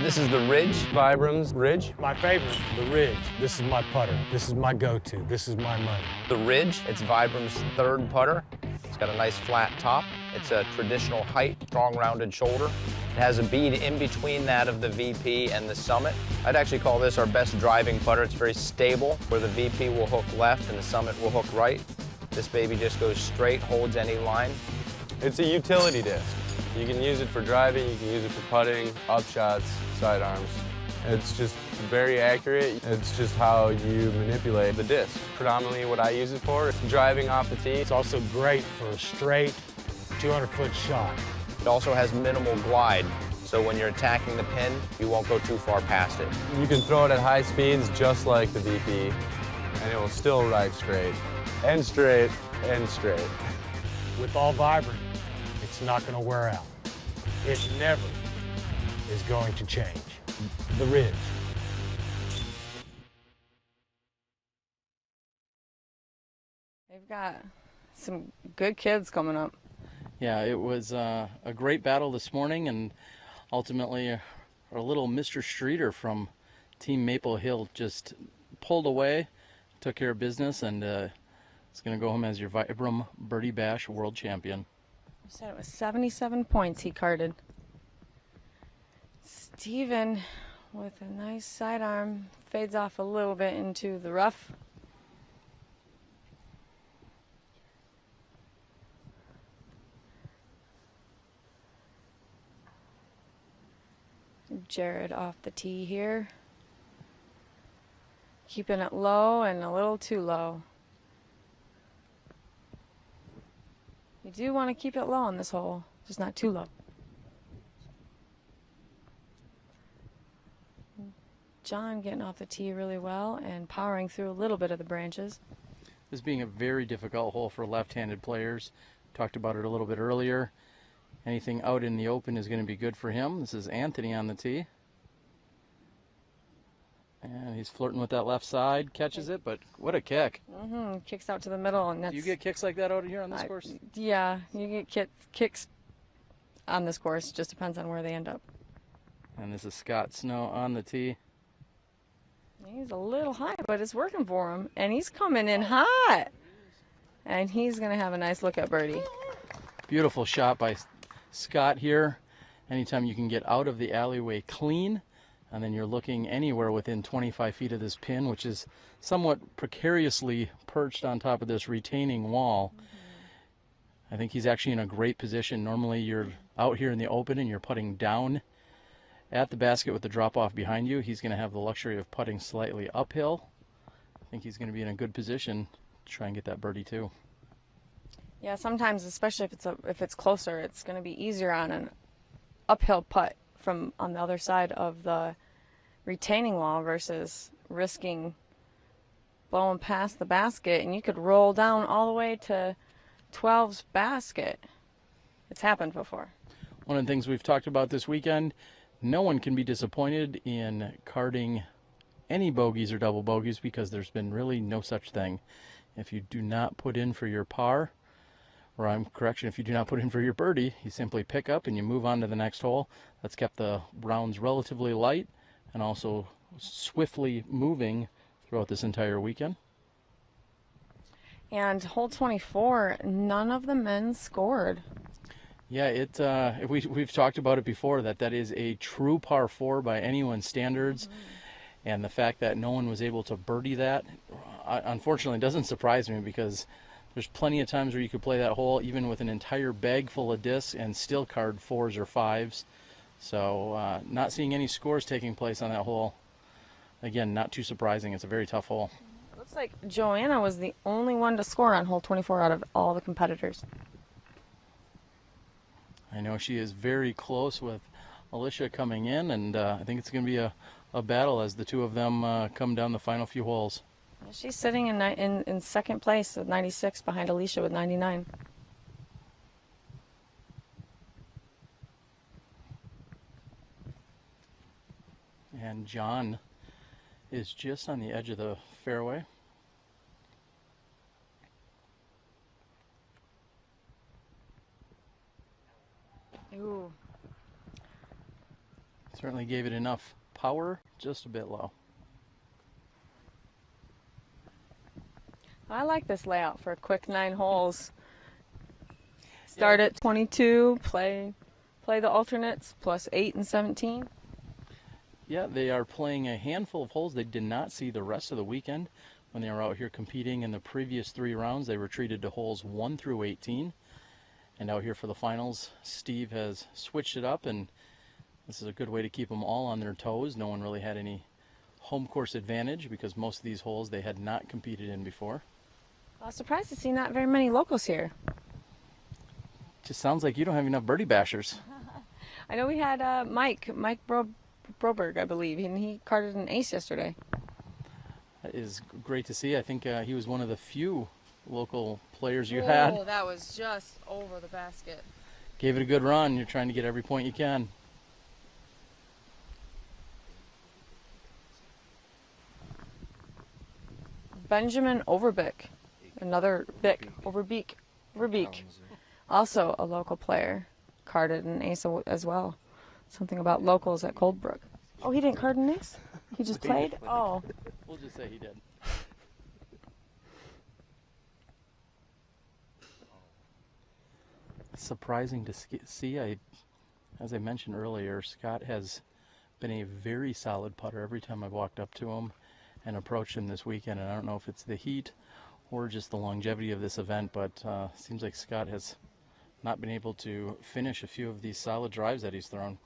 This is the Ridge. Vibram's Ridge. My favorite, the Ridge. This is my putter. This is my go-to. This is my money. The Ridge, it's Vibram's 3rd putter. It's got a nice flat top. It's a traditional height, strong rounded shoulder. It has a bead in between that of the VP and the Summit. I'd actually call this our best driving putter. It's very stable, where the VP will hook left and the Summit will hook right. This baby just goes straight, holds any line. It's a utility disc. You can use it for driving, you can use it for putting, upshots, sidearms. It's just very accurate. It's just how you manipulate the disc. Predominantly what I use it for is driving off the tee. It's also great for a straight 200-foot shot. It also has minimal glide, so when you're attacking the pin, you won't go too far past it. You can throw it at high speeds just like the VP, and it will still ride straight, and straight, and straight. With all Vibram, it's not going to wear out. It never is going to change. The Ridge. They've got some good kids coming up. Yeah, it was a great battle this morning, and ultimately our little Mr. Streeter from Team Maple Hill just pulled away, took care of business, and is going to go home as your Vibram Birdie Bash World Champion. You said it was 77 points he carded. Steven, with a nice sidearm, fades off a little bit into the rough. Jared off the tee here. Keeping it low and a little too low. You do want to keep it low on this hole, just not too low. John getting off the tee really well and powering through a little bit of the branches. This being a very difficult hole for left-handed players. Talked about it a little bit earlier. Anything out in the open is going to be good for him. This is Anthony on the tee. And he's flirting with that left side, catches it, but what a kick. Kicks out to the middle, and that's... Do you get kicks like that out here on this course? Yeah, you get kicks on this course. Just depends on where they end up. And this is Scott Snow on the tee. He's a little high, but it's working for him. And he's coming in hot. And he's going to have a nice look at birdie. Beautiful shot by Scott here. Anytime you can get out of the alleyway clean, and then you're looking anywhere within 25 feet of this pin, which is somewhat precariously perched on top of this retaining wall. I think he's actually in a great position. Normally you're out here in the open and you're putting down at the basket with the drop off behind you. He's going to have the luxury of putting slightly uphill. I think he's going to be in a good position to try and get that birdie too. Yeah, sometimes, especially if it's closer, it's going to be easier on an uphill putt from on the other side of the retaining wall versus risking blowing past the basket, and you could roll down all the way to 12's basket. It's happened before. One of the things we've talked about this weekend, no one can be disappointed in carding any bogeys or double bogeys because there's been really no such thing. If you do not put in for your par, if you do not put in for your birdie, you simply pick up and you move on to the next hole. That's kept the rounds relatively light and also swiftly moving throughout this entire weekend. And hole 24, none of the men scored. Yeah, we've talked about it before, that is a true par 4 by anyone's standards. And the fact that no one was able to birdie that, unfortunately, doesn't surprise me because there's plenty of times where you could play that hole even with an entire bag full of discs and still card 4s or 5s. So not seeing any scores taking place on that hole, again, not too surprising. It's a very tough hole. Looks like Joanna was the only one to score on hole 24 out of all the competitors. I know she is very close with Alicia coming in, and I think it's going to be a battle as the two of them come down the final few holes. She's sitting in second place with 96 behind Alicia with 99. And John is just on the edge of the fairway. Ooh. Certainly gave it enough power, just a bit low. I like this layout for a quick 9 holes. Start at 22, play the alternates, plus 8 and 17. Yeah, they are playing a handful of holes. They did not see the rest of the weekend when they were out here competing in the previous 3 rounds. They retreated to holes 1 through 18. And out here for the finals, Steve has switched it up, and this is a good way to keep them all on their toes. No one really had any home course advantage because most of these holes they had not competed in before. I was surprised to see not very many locals here. Just sounds like you don't have enough Birdie Bashers. I know we had Mike Broberg, I believe, and he carded an ace yesterday. That is great to see. I think he was one of the few local players you had. Oh, that was just over the basket. Gave it a good run. You're trying to get every point you can. Benjamin Overbeek, another Overbeek, also a local player, carded an ace as well. Something about locals at Cold Brook. Oh, he didn't card an ace? He just played? Oh. We'll just say he did. Surprising to see. As I mentioned earlier, Scott has been a very solid putter every time I've walked up to him and approached him this weekend. And I don't know if it's the heat or just the longevity of this event, but it seems like Scott has not been able to finish a few of these solid drives that he's thrown.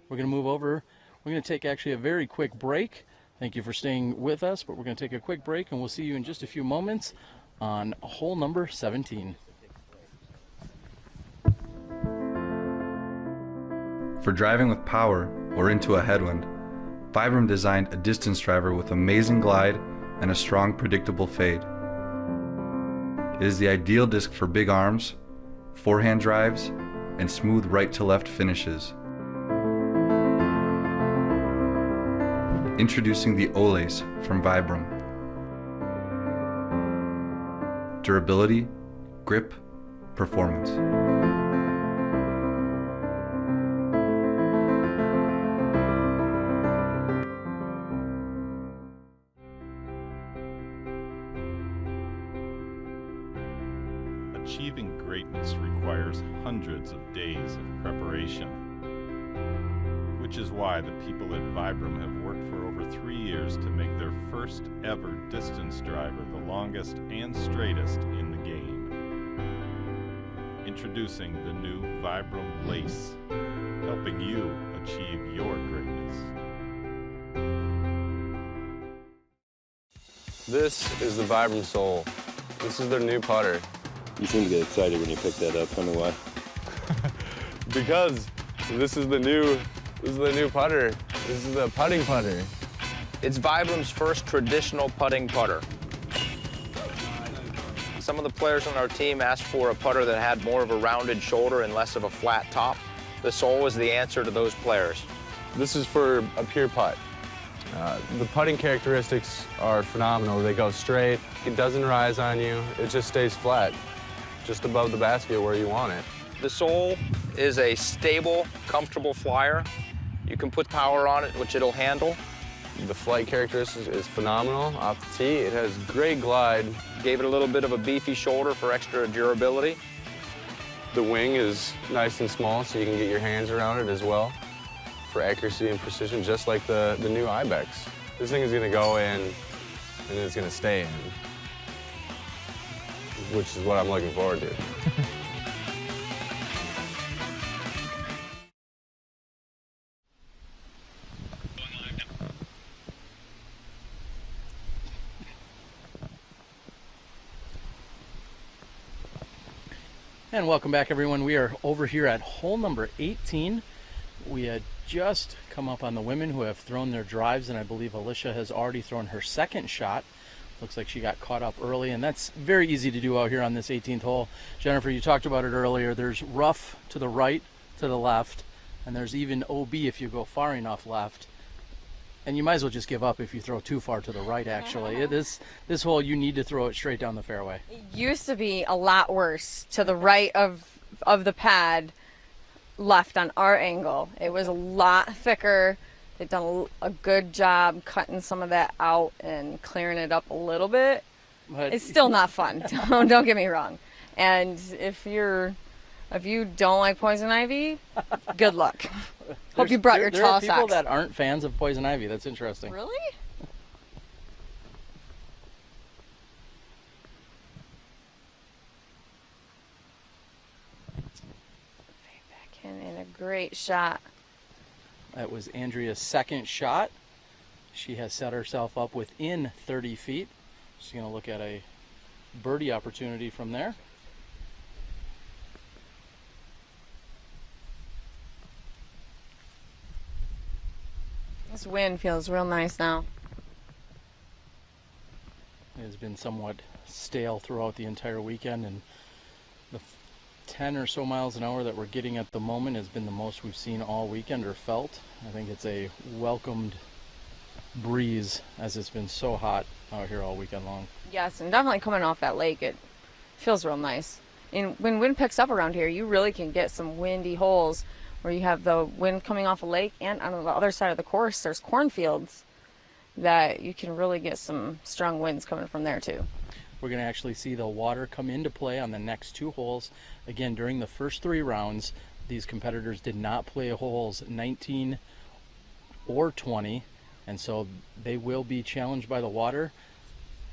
We're going to move over. We're going to take actually a very quick break. Thank you for staying with us, but we're going to take a quick break, and we'll see you in just a few moments on hole number 17. For driving with power or into a headwind, Vibram designed a distance driver with amazing glide and a strong, predictable fade. It is the ideal disc for big arms, forehand drives, and smooth right-to-left finishes. Introducing the O-Lace from Vibram. Durability, grip, performance. Achieving greatness requires hundreds of days of preparation, which is why the people at Vibram have worked for over 3 years to make their first ever distance driver the longest and straightest in the game. Introducing the new Vibram Lace, helping you achieve your greatness. This is the Vibram Soul. This is their new putter. You seem to get excited when you pick that up. Tell me why. Because this is the new putter. This is the putting putter. It's Vibram's first traditional putting putter. Some of the players on our team asked for a putter that had more of a rounded shoulder and less of a flat top. The Soul is the answer to those players. This is for a pure putt. The putting characteristics are phenomenal. They go straight. It doesn't rise on you. It just stays flat, just above the basket where you want it. The Soul is a stable, comfortable flyer. You can put power on it, which it'll handle. The flight characteristics is phenomenal off the tee. It has great glide. Gave it a little bit of a beefy shoulder for extra durability. The wing is nice and small, so you can get your hands around it as well for accuracy and precision, just like the new Ibex. This thing is going to go in, and it's going to stay in, which is what I'm looking forward to. And welcome back, everyone. We are over here at hole number 18. We had just come up on the women who have thrown their drives, and I believe Alicia has already thrown her second shot. Looks like she got caught up early, and that's very easy to do out here on this 18th hole. Jennifer, you talked about it earlier. There's rough to the right, to the left, and there's even OB if you go far enough left. And you might as well just give up if you throw too far to the right, actually. This hole, you need to throw it straight down the fairway. It used to be a lot worse to the right of the pad, left on our angle. It was a lot thicker. They've done a good job cutting some of that out and clearing it up a little bit. But it's still not fun. Don't get me wrong. And if you don't like poison ivy, good luck. Hope you brought your tall socks. There are people that aren't fans of poison ivy. That's interesting. Really? Back in a great shot. That was Andrea's second shot. She has set herself up within 30 feet. She's going to look at a birdie opportunity from there. This wind feels real nice now. It has been somewhat stale throughout the entire weekend, and the 10 or so miles an hour that we're getting at the moment has been the most we've seen all weekend or felt. I think it's a welcomed breeze as it's been so hot out here all weekend long. Yes, and definitely coming off that lake, it feels real nice. And when wind picks up around here, you really can get some windy holes where you have the wind coming off a lake, and on the other side of the course there's cornfields that you can really get some strong winds coming from there too. We're going to actually see the water come into play on the next two holes. Again, during the first 3 rounds, these competitors did not play holes 19 or 20, and so they will be challenged by the water.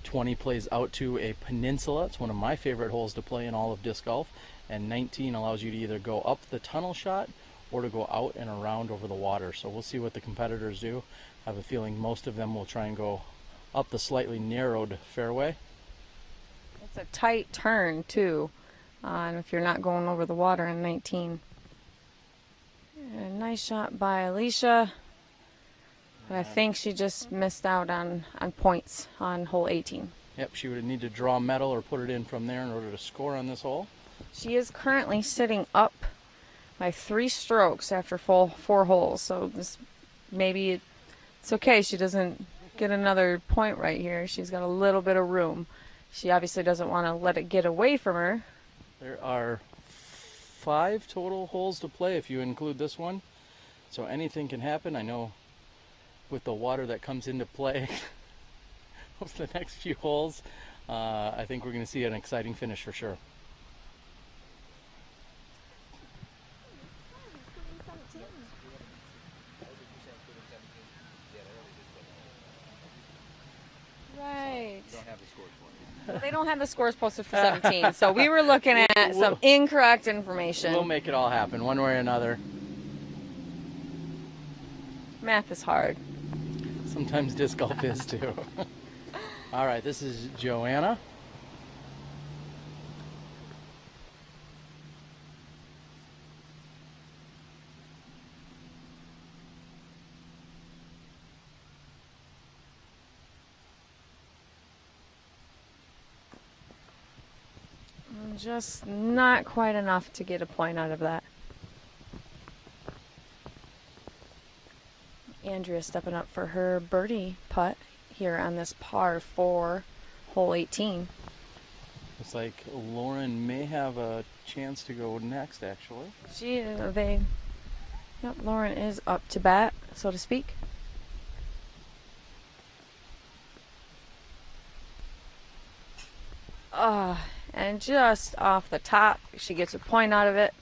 20 plays out to a peninsula. It's one of my favorite holes to play in all of disc golf, and 19 allows you to either go up the tunnel shot or to go out and around over the water. So we'll see what the competitors do. I have a feeling most of them will try and go up the slightly narrowed fairway. It's a tight turn too, and if you're not going over the water in 19. A nice shot by Alicia, but I think she just missed out on points on hole 18. Yep, she would need to draw a medal or put it in from there in order to score on this hole. She is currently sitting up by 3 strokes after 4 holes, so this maybe It's okay. She doesn't get another point right here. She's got a little bit of room. She obviously doesn't want to let it get away from her. There are 5 total holes to play if you include this one. So anything can happen. I know with the water that comes into play over the next few holes, I think we're going to see an exciting finish for sure. Right. Well, they don't have the scores posted for 17, so we were looking at some incorrect information. We'll make it all happen one way or another. Math is hard. Sometimes disc golf is too. All right, this is Joanna. Just not quite enough to get a point out of that. Andrea stepping up for her birdie putt here on this par 4, hole 18. Looks like Lauren may have a chance to go next, actually. Yep, Lauren is up to bat, so to speak. And just off the top, she gets a point out of it.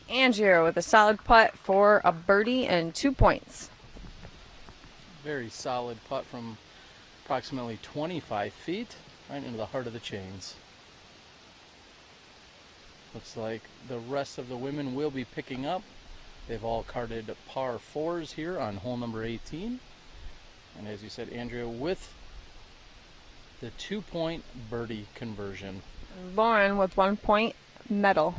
Andrea with a solid putt for a birdie and 2 points. Very solid putt from approximately 25 feet, right into the heart of the chains. Looks like the rest of the women will be picking up. They've all carded par 4s here on hole number 18. And as you said, Andrea with the 2-point birdie conversion. Lauren with 1 point medal.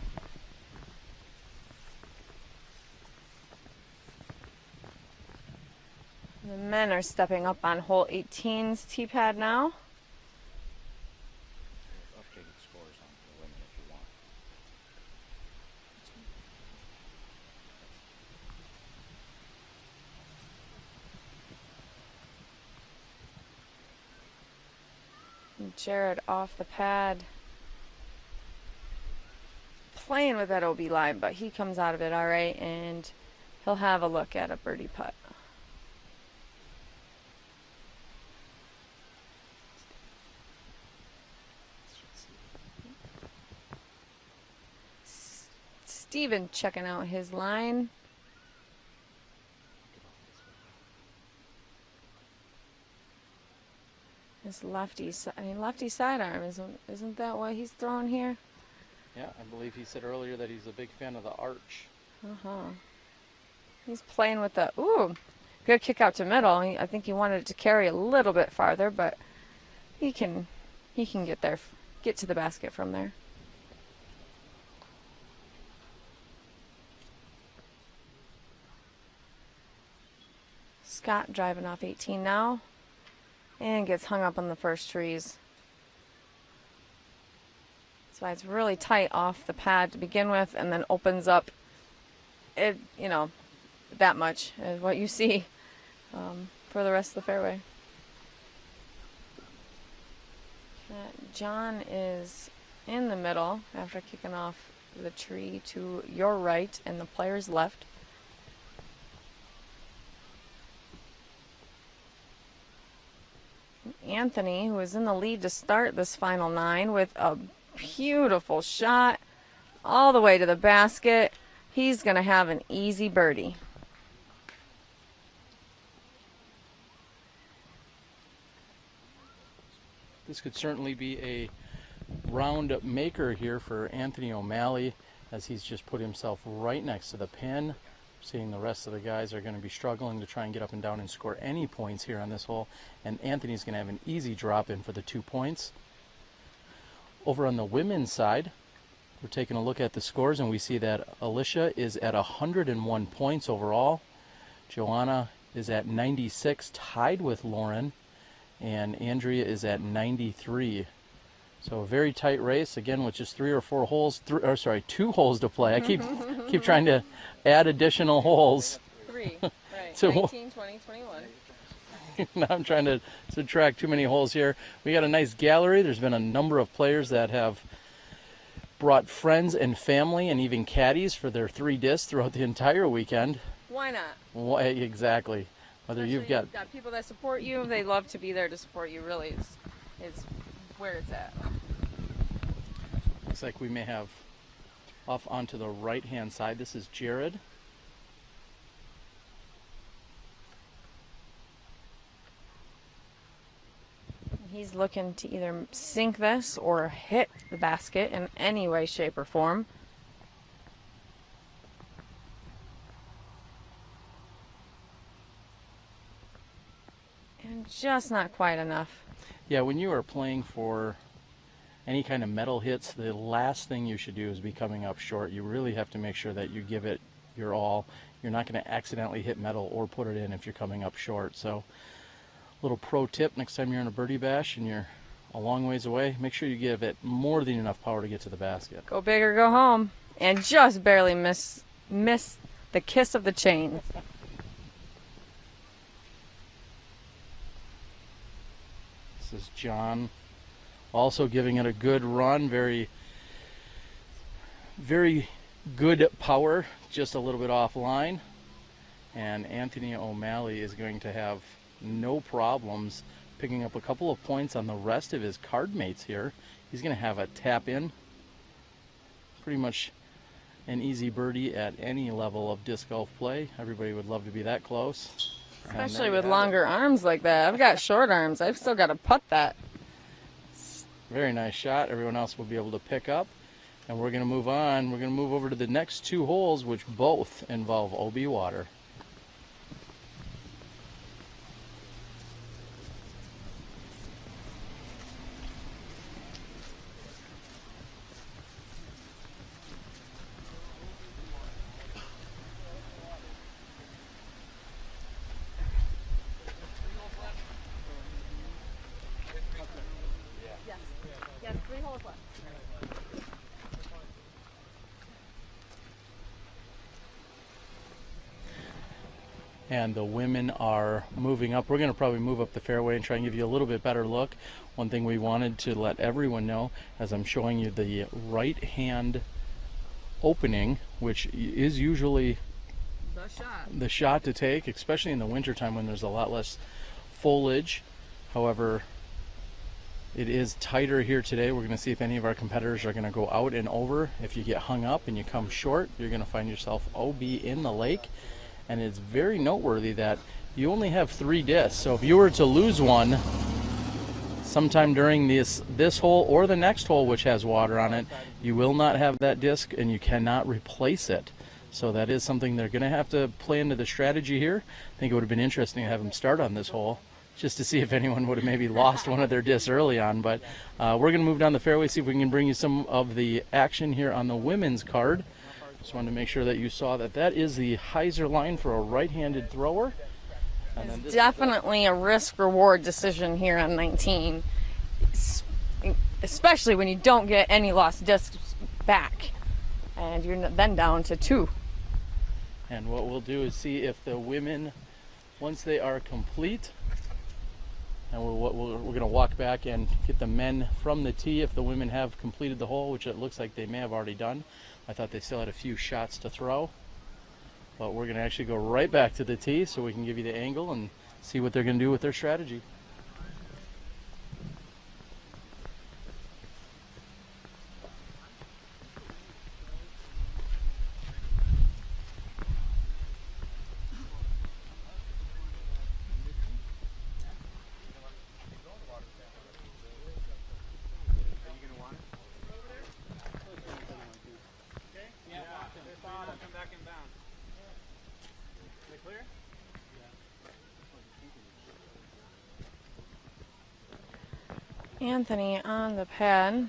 The men are stepping up on hole 18's tee pad now. Jared off the pad, playing with that OB line, but he comes out of it all right, and he'll have a look at a birdie putt. Steven checking out his line. This lefty sidearm, isn't that what he's throwing here? Yeah, I believe he said earlier that he's a big fan of the arch. He's playing with the, good kick out to middle. I think he wanted it to carry a little bit farther, but he can get there, get to the basket from there. Scott driving off 18 now. And gets hung up on the first trees. That's why it's really tight off the pad to begin with, and then opens up it, that much is what you see for the rest of the fairway. John is in the middle after kicking off the tree to your right and the player's left. Anthony, who is in the lead to start this final 9 with a beautiful shot all the way to the basket. He's going to have an easy birdie. This could certainly be a round maker here for Anthony O'Malley, as he's just put himself right next to the pin. Seeing the rest of the guys are going to be struggling to try and get up and down and score any points here on this hole. And Anthony's going to have an easy drop in for the 2 points. Over on the women's side, we're taking a look at the scores, and we see that Alicia is at 101 points overall. Joanna is at 96, tied with Lauren. and Andrea is at 93. So a very tight race, again, with just 3 or 4 holes, 2 holes to play. I keep trying to add additional holes. 3, right, So 19, 20, 21. now I'm trying to subtract too many holes here. We got a nice gallery. There's been a number of players that have brought friends and family and even caddies for their 3 discs throughout the entire weekend. Why not? Why, exactly. Whether Especially you've got people that support you, they love to be there to support you, really is where it's at. Looks like we may have off onto the right-hand side. This is Jared. He's looking to either sink this or hit the basket in any way, shape, or form. And just not quite enough. Yeah, when you are playing for any kind of medal hits, the last thing you should do is be coming up short. You really have to make sure that you give it your all. You're not going to accidentally hit medal or put it in if you're coming up short. So, little pro tip, next time you're in a birdie bash and you're a long ways away, make sure you give it more than enough power to get to the basket. Go big or go home. And just barely miss the kiss of the chain. This is John, also giving it a good run. Very, very good power, just a little bit offline. And Anthony O'Malley is going to have no problems picking up a couple of points on the rest of his card mates here. He's going to have a tap in. Pretty much an easy birdie at any level of disc golf play. Everybody would love to be that close. Especially with longer arms like that. I've got short arms. I've still got to putt that. Very nice shot. Everyone else will be able to pick up. And we're going to move on. We're going to move over to the next 2 holes, which both involve OB water. Yes, 3 holes left. And the women are moving up. We're going to probably move up the fairway and try and give you a little bit better look. One thing we wanted to let everyone know, as I'm showing you the right hand opening, which is usually the shot to take, especially in the wintertime when there's a lot less foliage. However, it is tighter here today. We're going to see if any of our competitors are going to go out and over. If you get hung up and you come short, you're going to find yourself OB in the lake. And it's very noteworthy that you only have 3 discs. So if you were to lose one sometime during this hole or the next hole, which has water on it, you will not have that disc and you cannot replace it. So that is something they're going to have to play into the strategy here. I think it would have been interesting to have them start on this hole, just to see if anyone would have maybe lost one of their discs early on. But we're going to move down the fairway, see if we can bring you some of the action here on the women's card. Just wanted to make sure that you saw that that is the hyzer line for a right-handed thrower. And then It's definitely a risk-reward decision here on 19, especially when you don't get any lost discs back, and you're then down to 2. And what we'll do is see if the women, once they are complete, and we're going to walk back and get the men from the tee if the women have completed the hole, which it looks like they may have already done. I thought they still had a few shots to throw. But we're going to actually go right back to the tee so we can give you the angle and see what they're going to do with their strategy. Anthony on the pad,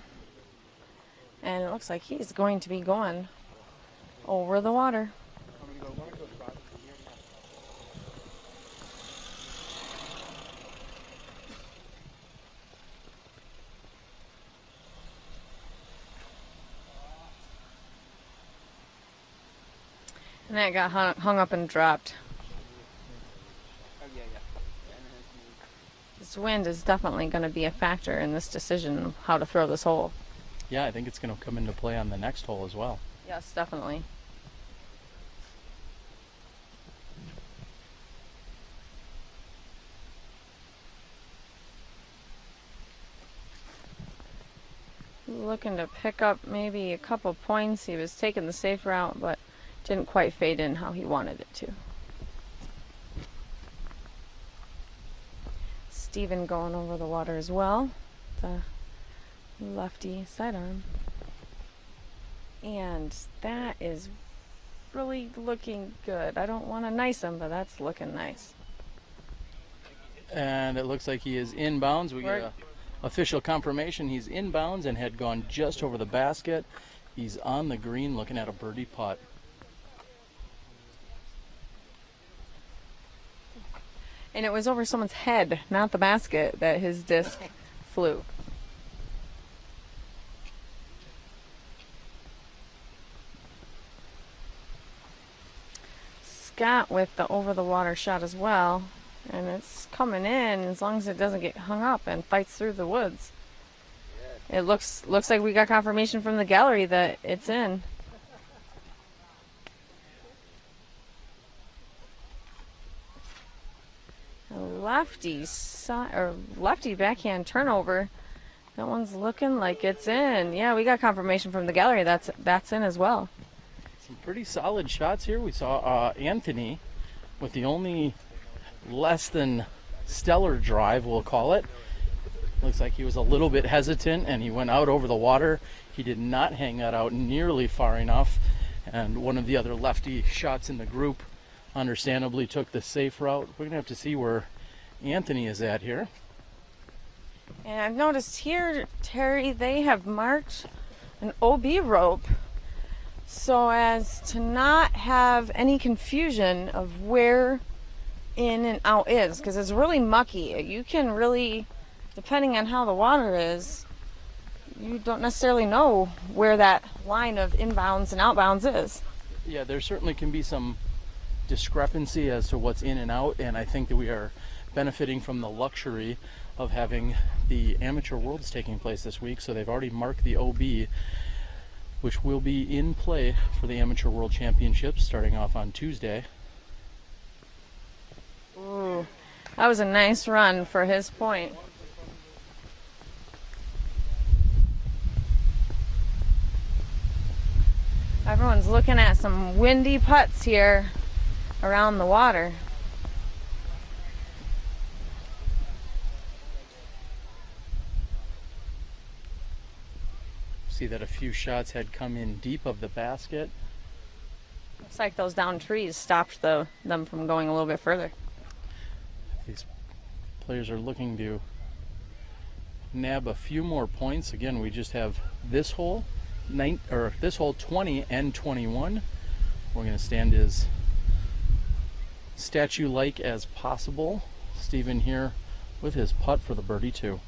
and it looks like he's going to be going over the water. And that got hung up and dropped. This wind is definitely going to be a factor in this decision of how to throw this hole. Yeah, I think it's going to come into play on the next hole as well. Yes, definitely. Looking to pick up maybe a couple points. He was taking the safe route, but didn't quite fade in how he wanted it to. Steven going over the water as well. The lefty sidearm. And that is really looking good. I don't want to nice him, but that's looking nice. And it looks like he is inbounds. We get official confirmation he's inbounds and had gone just over the basket. He's on the green looking at a birdie putt. And it was over someone's head, not the basket, that his disc flew. Scott with the over the water shot as well. And it's coming in as long as it doesn't get hung up and fights through the woods. It looks like we got confirmation from the gallery that it's in. A lefty backhand turnover. That one's looking like it's in. Yeah, we got confirmation from the gallery that's in as well. Some pretty solid shots here. We saw Anthony with the only less than stellar drive, we'll call it. Looks like he was a little bit hesitant and he went out over the water. He did not hang that out nearly far enough. And one of the other lefty shots in the group understandably took the safe route. We're gonna have to see where Anthony is at here. And I've noticed here, Terry, they have marked an OB rope so as to not have any confusion of where in and out is, because it's really mucky. You can really, depending on how the water is, you don't necessarily know where that line of inbounds and outbounds is. Yeah, there certainly can be some discrepancy as to what's in and out, and I think that we are benefiting from the luxury of having the Amateur Worlds taking place this week, so they've already marked the OB, which will be in play for the Amateur World Championships starting off on Tuesday. Ooh, that was a nice run for his point. Everyone's looking at some windy putts here around the water. See that a few shots had come in deep of the basket. Looks like those down trees stopped them from going a little bit further. These players are looking to nab a few more points. Again, we just have this hole, this hole 20 and 21. We're going to stand as statue-like as possible. Steven here with his putt for the birdie 2.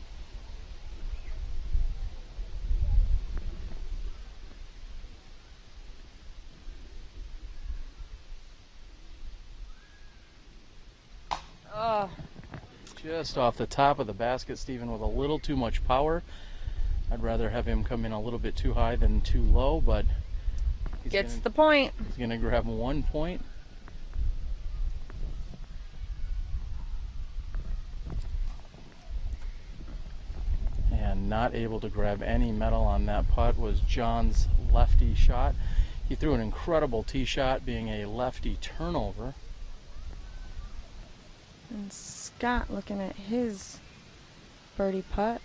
Just off the top of the basket, Steven with a little too much power. I'd rather have him come in a little bit too high than too low, but gets the point. He's going to grab 1 point. And not able to grab any metal on that putt was John's lefty shot. He threw an incredible tee shot, being a lefty turnover. And Scott looking at his birdie putt.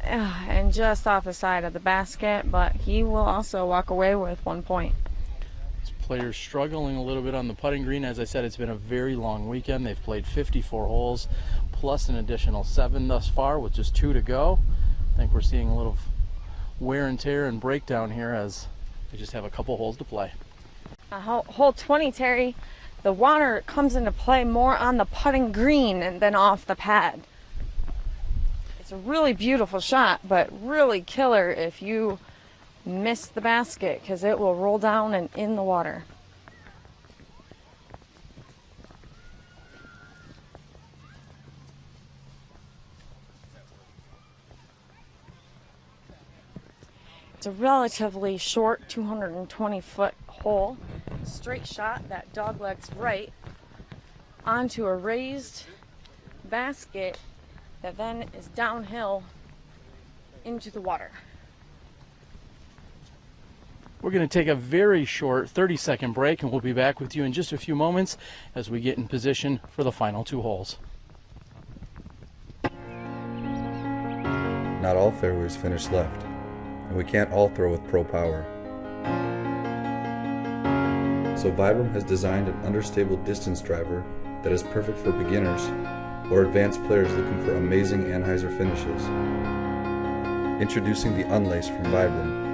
And just off the side of the basket, but he will also walk away with 1 point. This player's struggling a little bit on the putting green. As I said, it's been a very long weekend. They've played 54 holes, plus an additional 7 thus far, with just 2 to go. I think we're seeing a little wear and tear and breakdown here as they just have a couple holes to play. Hole 20, Terry. The water comes into play more on the putting green than off the pad. It's a really beautiful shot, but really killer if you miss the basket, because it will roll down and in the water. It's a relatively short 220-foot hole, straight shot that doglegs right onto a raised basket that then is downhill into the water. We're going to take a very short 30-second break, and we'll be back with you in just a few moments as we get in position for the final 2 holes. Not all fairways finish left, and we can't all throw with pro power. So Vibram has designed an understable distance driver that is perfect for beginners or advanced players looking for amazing anhyzer finishes. Introducing the Unlace from Vibram.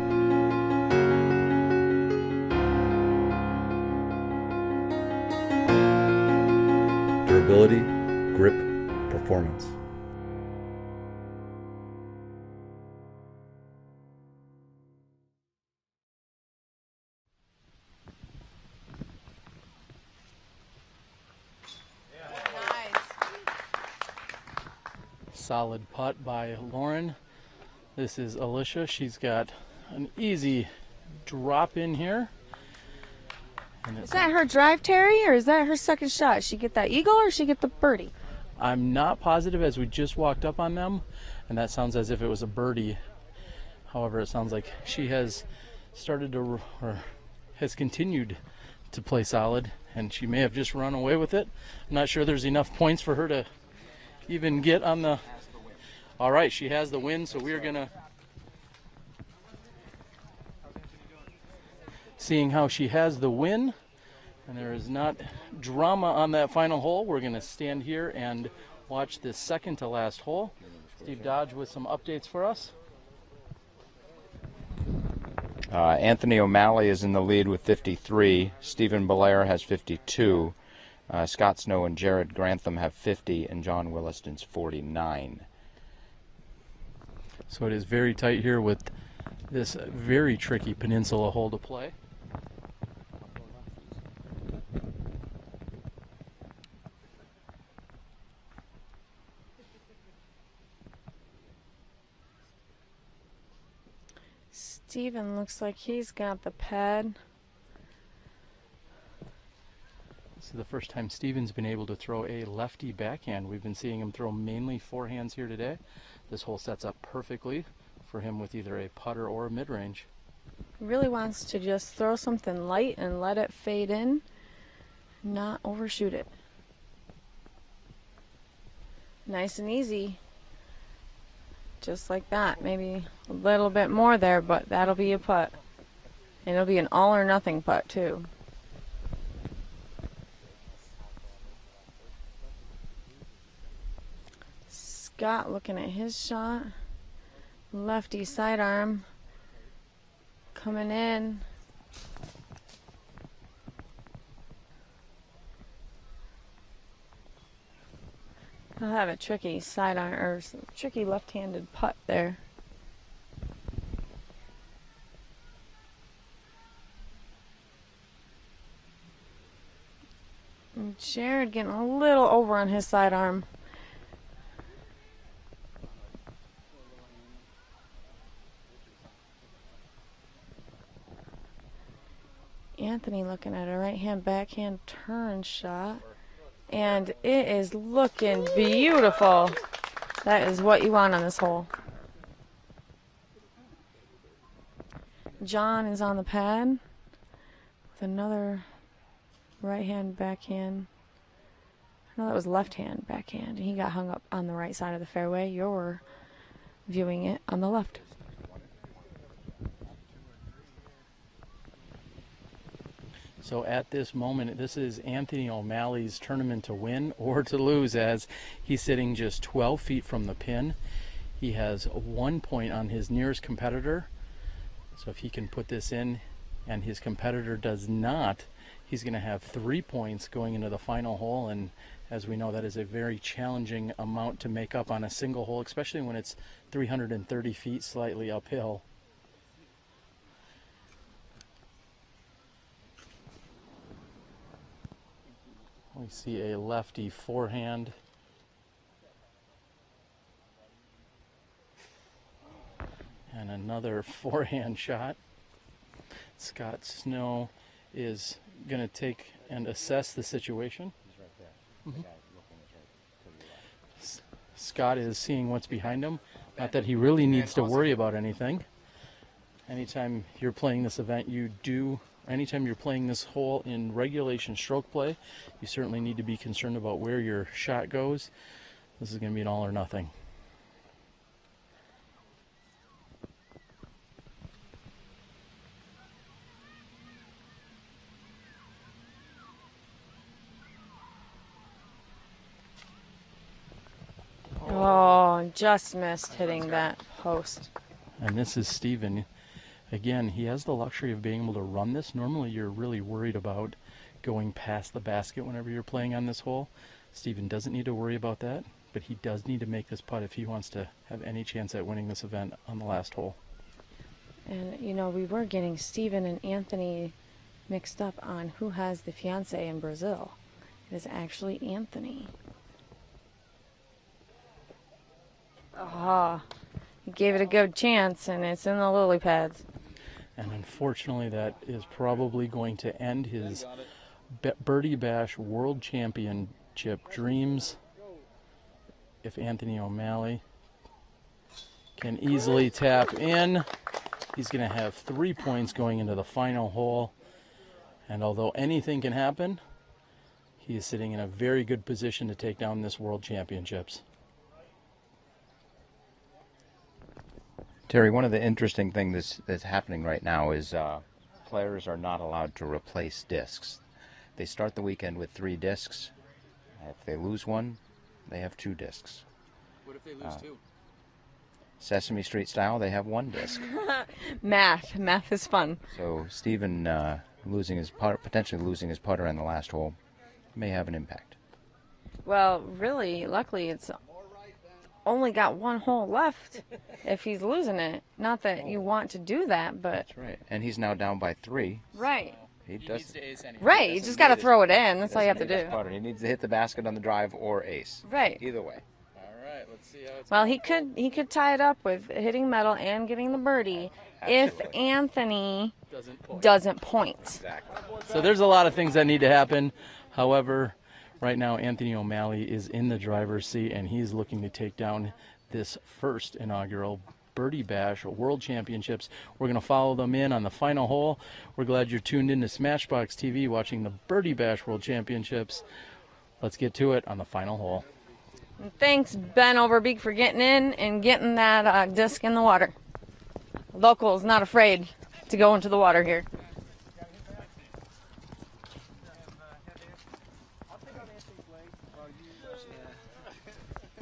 Durability, grip, performance. Solid putt by Lauren. This is Alicia. She's got an easy drop in here. And Is that her drive, Terry, or is that her second shot? She get that eagle or she get the birdie? I'm not positive, as we just walked up on them, and that sounds as if it was a birdie. However, it sounds like she has started to, or has continued to play solid, and she may have just run away with it. I'm not sure there's enough points for her to even get on the... All right, she has the win, so we're gonna... Seeing how she has the win, and there is not drama on that final hole, we're gonna stand here and watch this second to last hole. Steve Dodge with some updates for us. Anthony O'Malley is in the lead with 53. Stephen Belair has 52. Scott Snow and Jared Grantham have 50, and John Williston's 49. So it is very tight here with this very tricky peninsula hole to play. Steven looks like he's got the pad. This is the first time Steven's been able to throw a lefty backhand. We've been seeing him throw mainly forehands here today. This hole sets up perfectly for him with either a putter or a mid-range. He really wants to just throw something light and let it fade in, not overshoot it. Nice and easy. Just like that. Maybe a little bit more there, but that'll be a putt. And it'll be an all or nothing putt too. Scott looking at his shot. Lefty sidearm coming in. He'll have a tricky sidearm or tricky left-handed putt there. And Jared getting a little over on his sidearm. Anthony looking at a right-hand backhand turn shot. And it is looking beautiful. That is what you want on this hole. John is on the pad with another right-hand backhand. No, that was left-hand backhand. He got hung up on the right side of the fairway. You're viewing it on the left. So at this moment, this is Anthony O'Malley's tournament to win or to lose, as he's sitting just 12 feet from the pin. He has 1 point on his nearest competitor. So if he can put this in and his competitor does not, he's going to have 3 points going into the final hole. And as we know, that is a very challenging amount to make up on a single hole, especially when it's 330 feet slightly uphill. We see a lefty forehand. And another forehand shot. Scott Snow is going to take and assess the situation. Scott is seeing what's behind him. Not that he really needs to worry about anything. Anytime you're playing this event, anytime you're playing this hole in regulation stroke play, you certainly need to be concerned about where your shot goes. This is going to be an all or nothing. Oh, just missed hitting that post. And this is Steven. Again, he has the luxury of being able to run this. Normally you're really worried about going past the basket whenever you're playing on this hole. Steven doesn't need to worry about that, but he does need to make this putt if he wants to have any chance at winning this event on the last hole. And, you know, we were getting Steven and Anthony mixed up on who has the fiancé in Brazil. It is actually Anthony. Ah, he gave it a good chance, and it's in the lily pads. And unfortunately, that is probably going to end his Birdie Bash World Championship dreams. If Anthony O'Malley can easily tap in, he's going to have 3 points going into the final hole. And although anything can happen, he is sitting in a very good position to take down this World Championships. Terry, one of the interesting things that's happening right now is players are not allowed to replace discs. They start the weekend with 3 discs. If they lose one, they have 2 discs. What if they lose 2? Sesame Street style, they have 1 disc. Math is fun. So Steven potentially losing his putter on the last hole may have an impact. Well, really, luckily, it's only got 1 hole left if he's losing it. Not that you want to do that, but... That's right. And he's now down by 3. Right. He needs to ace anyway. Right, you just got to throw it in. That's all you have to do. He needs to hit the basket on the drive or ace. Right. Either way. All right, let's see how it's Well, he could tie it up with hitting metal and getting the birdie if Anthony doesn't point. Exactly. So there's a lot of things that need to happen. However, right now Anthony O'Malley is in the driver's seat, and he's looking to take down this first inaugural Birdie Bash World Championships. We're going to follow them in on the final hole. We're glad you're tuned in to SmashboxxTV watching the Birdie Bash World Championships. Let's get to it on the final hole. And thanks, Ben Overbeek, for getting in and getting that disc in the water. Local is not afraid to go into the water here.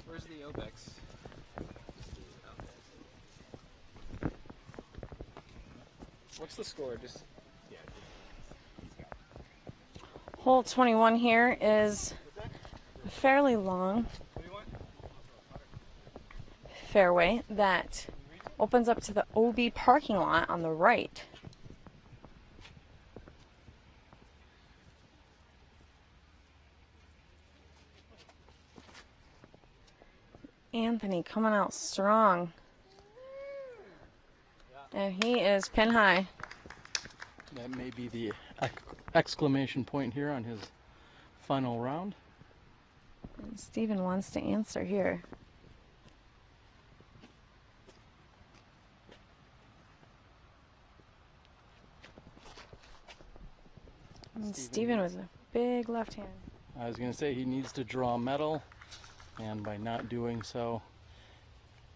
Where's the Obex? What's the score? Hole 21 here is a fairly long fairway that opens up to the OB parking lot on the right. Anthony coming out strong. And he is pin high. That may be the exclamation point here on his final round. And Steven wants to answer here. And Steven with a big left hand. I was going to say he needs to draw medal, and by not doing so,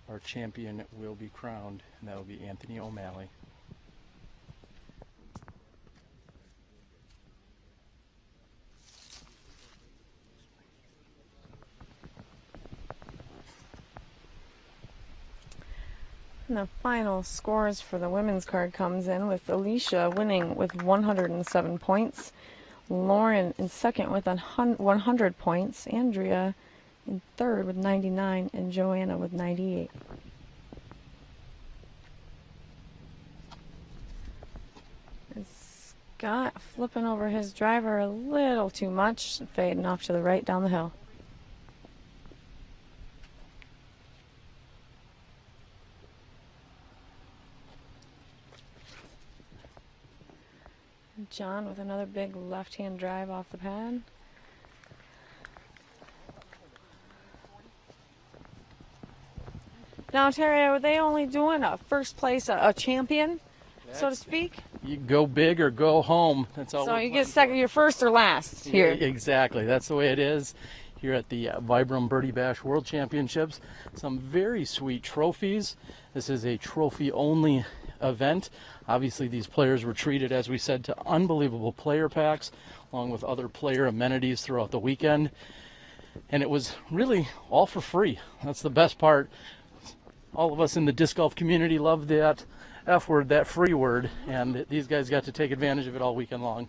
our champion will be crowned, and that will be Anthony O'Malley. And the final scores for the women's card comes in with Alicia winning with 107 points, Lauren in second with 100 points, Andrea in third with 99, and Joanna with 98. And Scott flipping over his driver a little too much, fading off to the right down the hill. John with another big left-hand drive off the pad. Now, Terry, are they only doing a first place, a champion, so to speak? You go big or go home. That's all. So you get second, you're first or last here. Yeah, exactly. That's the way it is here at the Vibram Birdie Bash World Championships. Some very sweet trophies. This is a trophy-only event. Obviously, these players were treated, as we said, to unbelievable player packs, along with other player amenities throughout the weekend. And it was really all for free. That's the best part. All of us in the disc golf community love that F word, that free word, and these guys got to take advantage of it all weekend long.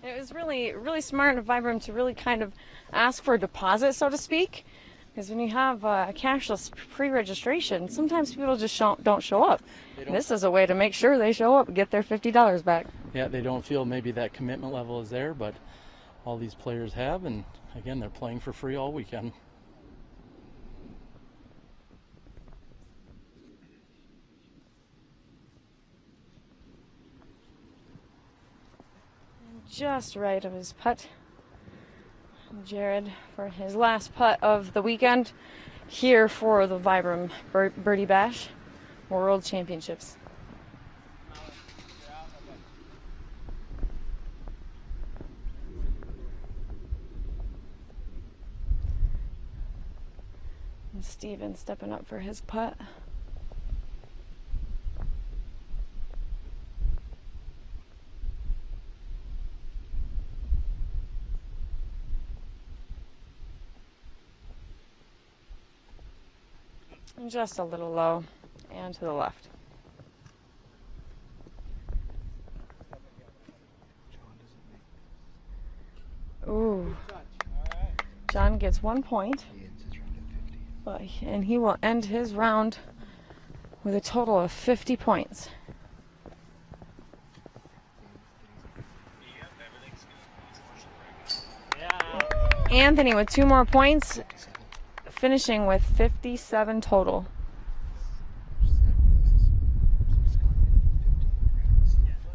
It was really, really smart of Vibram to really kind of ask for a deposit, so to speak, because when you have a cashless pre-registration, sometimes people just don't show up. This is a way to make sure they show up and get their $50 back. Yeah, they don't feel maybe that commitment level is there, but all these players have, and again, they're playing for free all weekend. Just right of his putt. Jared for his last putt of the weekend here for the Vibram Birdie Bash World Championships. And Steven stepping up for his putt. Just a little low and to the left. Ooh. John gets 1 point. And he will end his round with a total of 50 points. Anthony with 2 more points, finishing with 57 total.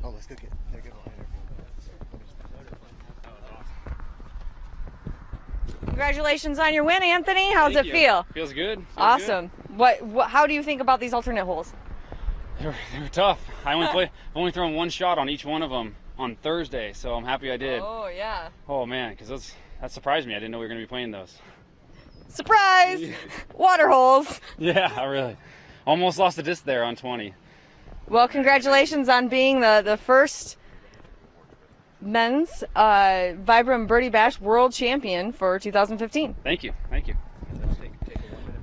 Oh, let's go get Congratulations on your win, Anthony. How's it feel? Feels good. Awesome. What? How do you think about these alternate holes? They were tough. I've only thrown one shot on each one of them on Thursday, so I'm happy I did. Oh, yeah. Oh, man, because that surprised me. I didn't know we were going to be playing those. Surprise! Water holes. Yeah, I really almost lost the disc there on 20. Well, congratulations on being the first men's Vibram Birdie Bash World Champion for 2015. Thank you. Thank you.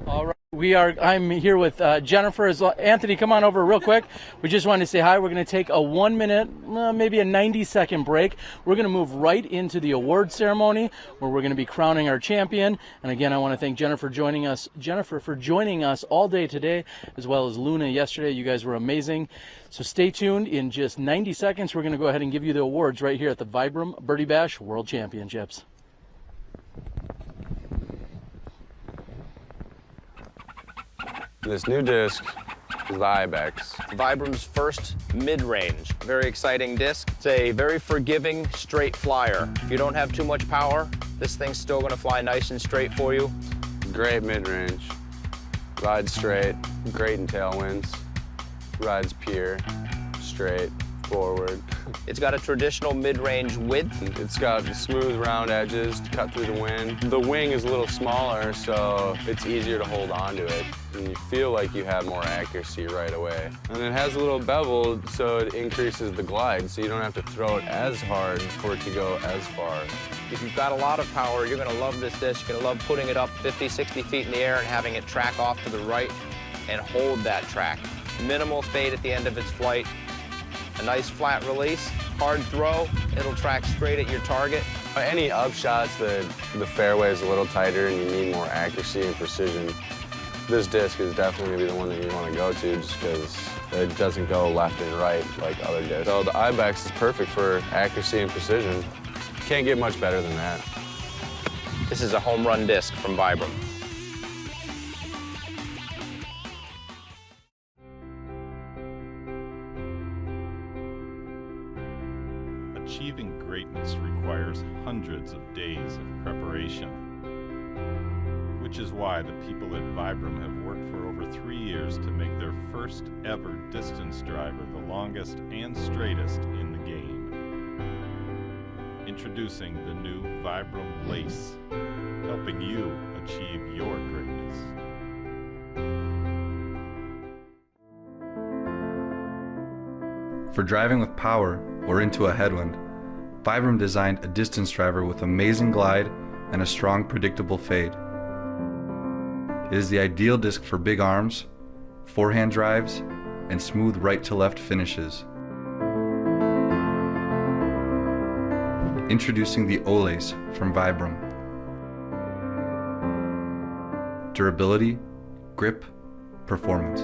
All right. I'm here with Jennifer as well. Anthony, come on over real quick. We just wanted to say hi. We're going to take a 1 minute, maybe a 90-second break. We're going to move right into the award ceremony where we're going to be crowning our champion. And again, I want to thank Jennifer for joining us all day today, as well as Luna yesterday. You guys were amazing. So stay tuned. In just 90 seconds, we're going to go ahead and give you the awards right here at the Vibram Birdie Bash World Championships. This new disc is the Ibex. Vibram's first mid-range. Very exciting disc. It's a very forgiving straight flyer. If you don't have too much power, this thing's still gonna fly nice and straight for you. Great mid-range. Rides straight, great in tailwinds. Rides pure, straight, forward. It's got a traditional mid-range width. It's got smooth round edges to cut through the wind. The wing is a little smaller, so it's easier to hold on to it. And you feel like you have more accuracy right away. And it has a little bevel, so it increases the glide, so you don't have to throw it as hard for it to go as far. If you've got a lot of power, you're gonna love this disc. You're gonna love putting it up 50, 60 feet in the air and having it track off to the right and hold that track. Minimal fade at the end of its flight. A nice flat release, hard throw, it'll track straight at your target. Any upshots, the fairway is a little tighter and you need more accuracy and precision. This disc is definitely going to be the one that you want to go to just because it doesn't go left and right like other discs. So the Ibex is perfect for accuracy and precision. Can't get much better than that. This is a home run disc from Vibram. of days of preparation, which is why the people at Vibram have worked for over 3 years to make their first ever distance driver the longest and straightest in the game. Introducing the new Vibram Lace, helping you achieve your greatness. For driving with power or into a headwind, Vibram designed a distance driver with amazing glide and a strong, predictable fade. It is the ideal disc for big arms, forehand drives, and smooth right-to-left finishes. Introducing the O-Lace from Vibram. Durability, grip, performance.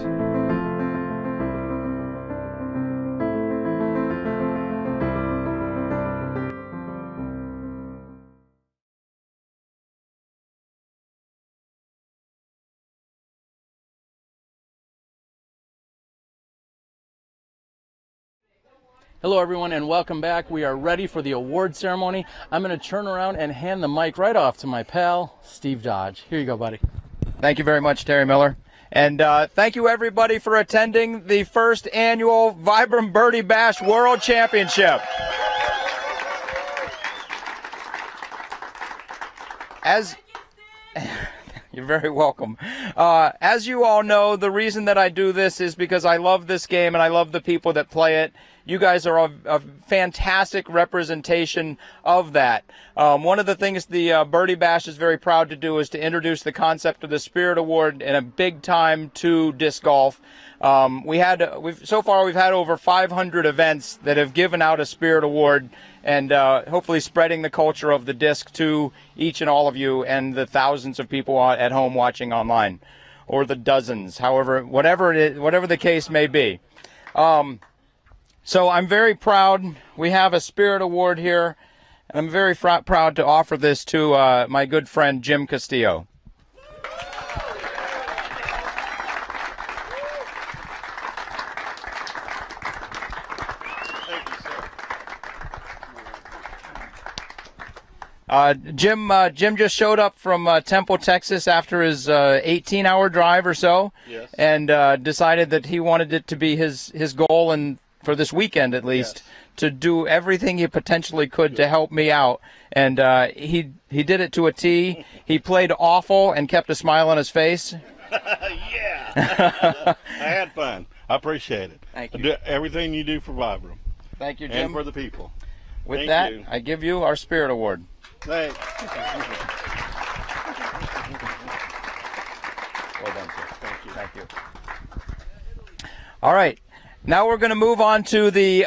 Hello everyone and welcome back. We are ready for the award ceremony. I'm going to turn around and hand the mic right off to my pal, Steve Dodge. Here you go, buddy. Thank you very much, Terry Miller. And thank you everybody for attending the first annual Vibram Birdie Bash World Championship. You're very welcome. As you all know, the reason that I do this is because I love this game and I love the people that play it. You guys are a fantastic representation of that. One of the things the Birdie Bash is very proud to do is to introduce the concept of the Spirit Award in a big time to disc golf. So far we've had over 500 events that have given out a Spirit Award, and hopefully spreading the culture of the disc to each and all of you and the thousands of people at home watching online, or the dozens, whatever the case may be. So I'm very proud. We have a Spirit Award here, and I'm very proud to offer this to my good friend Jim Castillo. Jim just showed up from Temple, Texas after his 18-hour drive or so, yes, and decided that he wanted it to be his goal, and for this weekend at least, yes, to do everything he potentially could to help me out. And he did it to a T. He played awful and kept a smile on his face. Yeah. I had fun. I appreciate it. Thank you. Everything you do for Vibram. Thank you, Jim. And for the people. With that, I give you our Spirit Award. Thanks. Well done, sir. Thank you. Thank you. All right. Now we're going to move on to the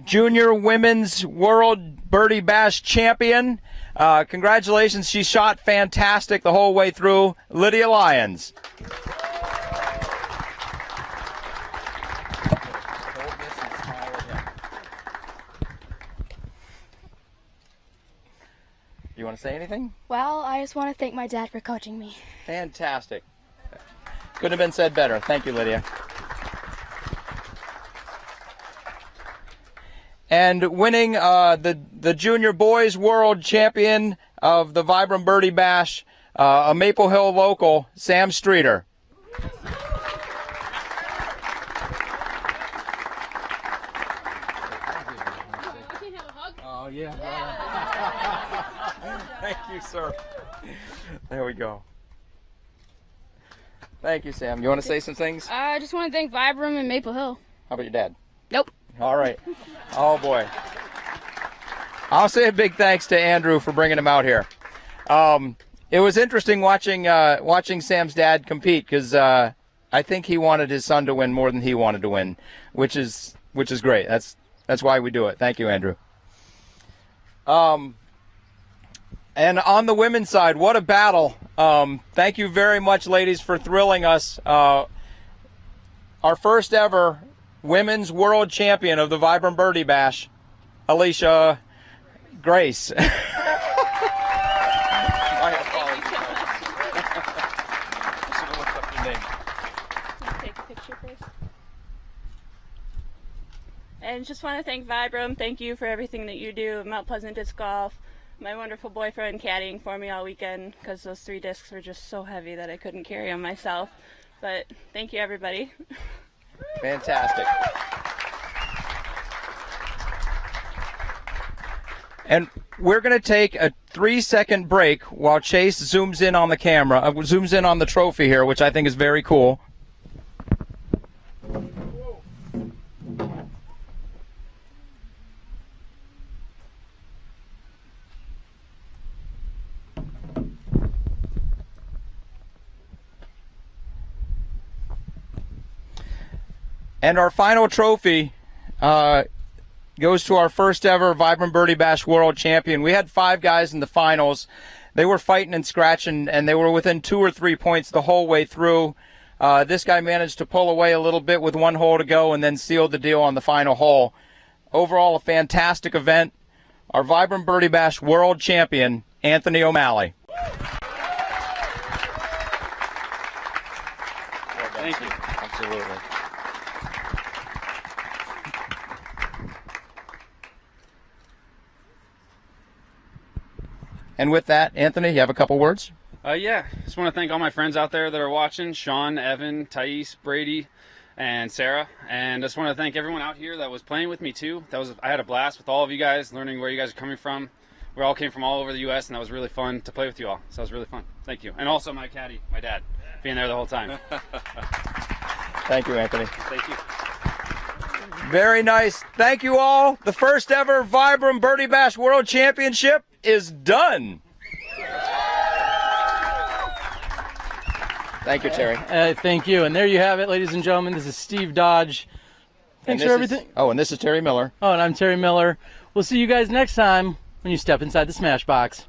Junior Women's World Birdie Bash Champion. Congratulations. She shot fantastic the whole way through. Lydia Lyons. You want to say anything? Well, I just want to thank my dad for coaching me. Fantastic. Couldn't have been said better. Thank you, Lydia. And winning the Junior Boys World Champion of the Vibram Birdie Bash, a Maple Hill local, Sam Streeter. Oh, yeah. Thank you, sir. There we go. Thank you, Sam. You want to say some things? I just want to thank Vibram and Maple Hill. How about your dad? Nope. All right. Oh, boy. I'll say a big thanks to Andrew for bringing him out here. It was interesting watching Sam's dad compete, because I think he wanted his son to win more than he wanted to win, which is great. That's why we do it. Thank you, Andrew. And on the women's side, what a battle. Thank you very much, ladies, for thrilling us. Our first ever Women's World Champion of the Vibram Birdie Bash, Alicia Grace. My apologies. What's up your name? Take a picture first. And just want to thank Vibram. Thank you for everything that you do at Mount Pleasant Disc Golf. my wonderful boyfriend caddying for me all weekend because those 3 discs were just so heavy that I couldn't carry them myself. But thank you, everybody. Fantastic. And we're going to take a 3-second break while Chase zooms in on the camera, zooms in on the trophy here, which I think is very cool. And our final trophy goes to our first ever Vibram Birdie Bash World Champion. We had 5 guys in the finals. They were fighting and scratching, and they were within 2 or 3 points the whole way through. This guy managed to pull away a little bit with 1 hole to go and then sealed the deal on the final hole. Overall, a fantastic event. Our Vibram Birdie Bash World Champion, Anthony O'Malley. Thank you. Absolutely. And with that, Anthony, you have a couple words? Yeah, just want to thank all my friends out there that are watching, Sean, Evan, Thais, Brady, and Sarah. And just want to thank everyone out here that was playing with me too. I had a blast with all of you guys, learning where you guys are coming from. We all came from all over the U.S., and that was really fun to play with you all. So it was really fun. Thank you. And also my caddy, my dad, being there the whole time. Thank you, Anthony. Thank you. Very nice. Thank you all. The first ever Vibram Birdie Bash World Championship is done. Thank you, Terry. Thank you. And there you have it, ladies and gentlemen. This is Steve Dodge. Thanks for everything. And this is Terry Miller. Oh, and I'm Terry Miller. We'll see you guys next time when you step inside the Smash Box.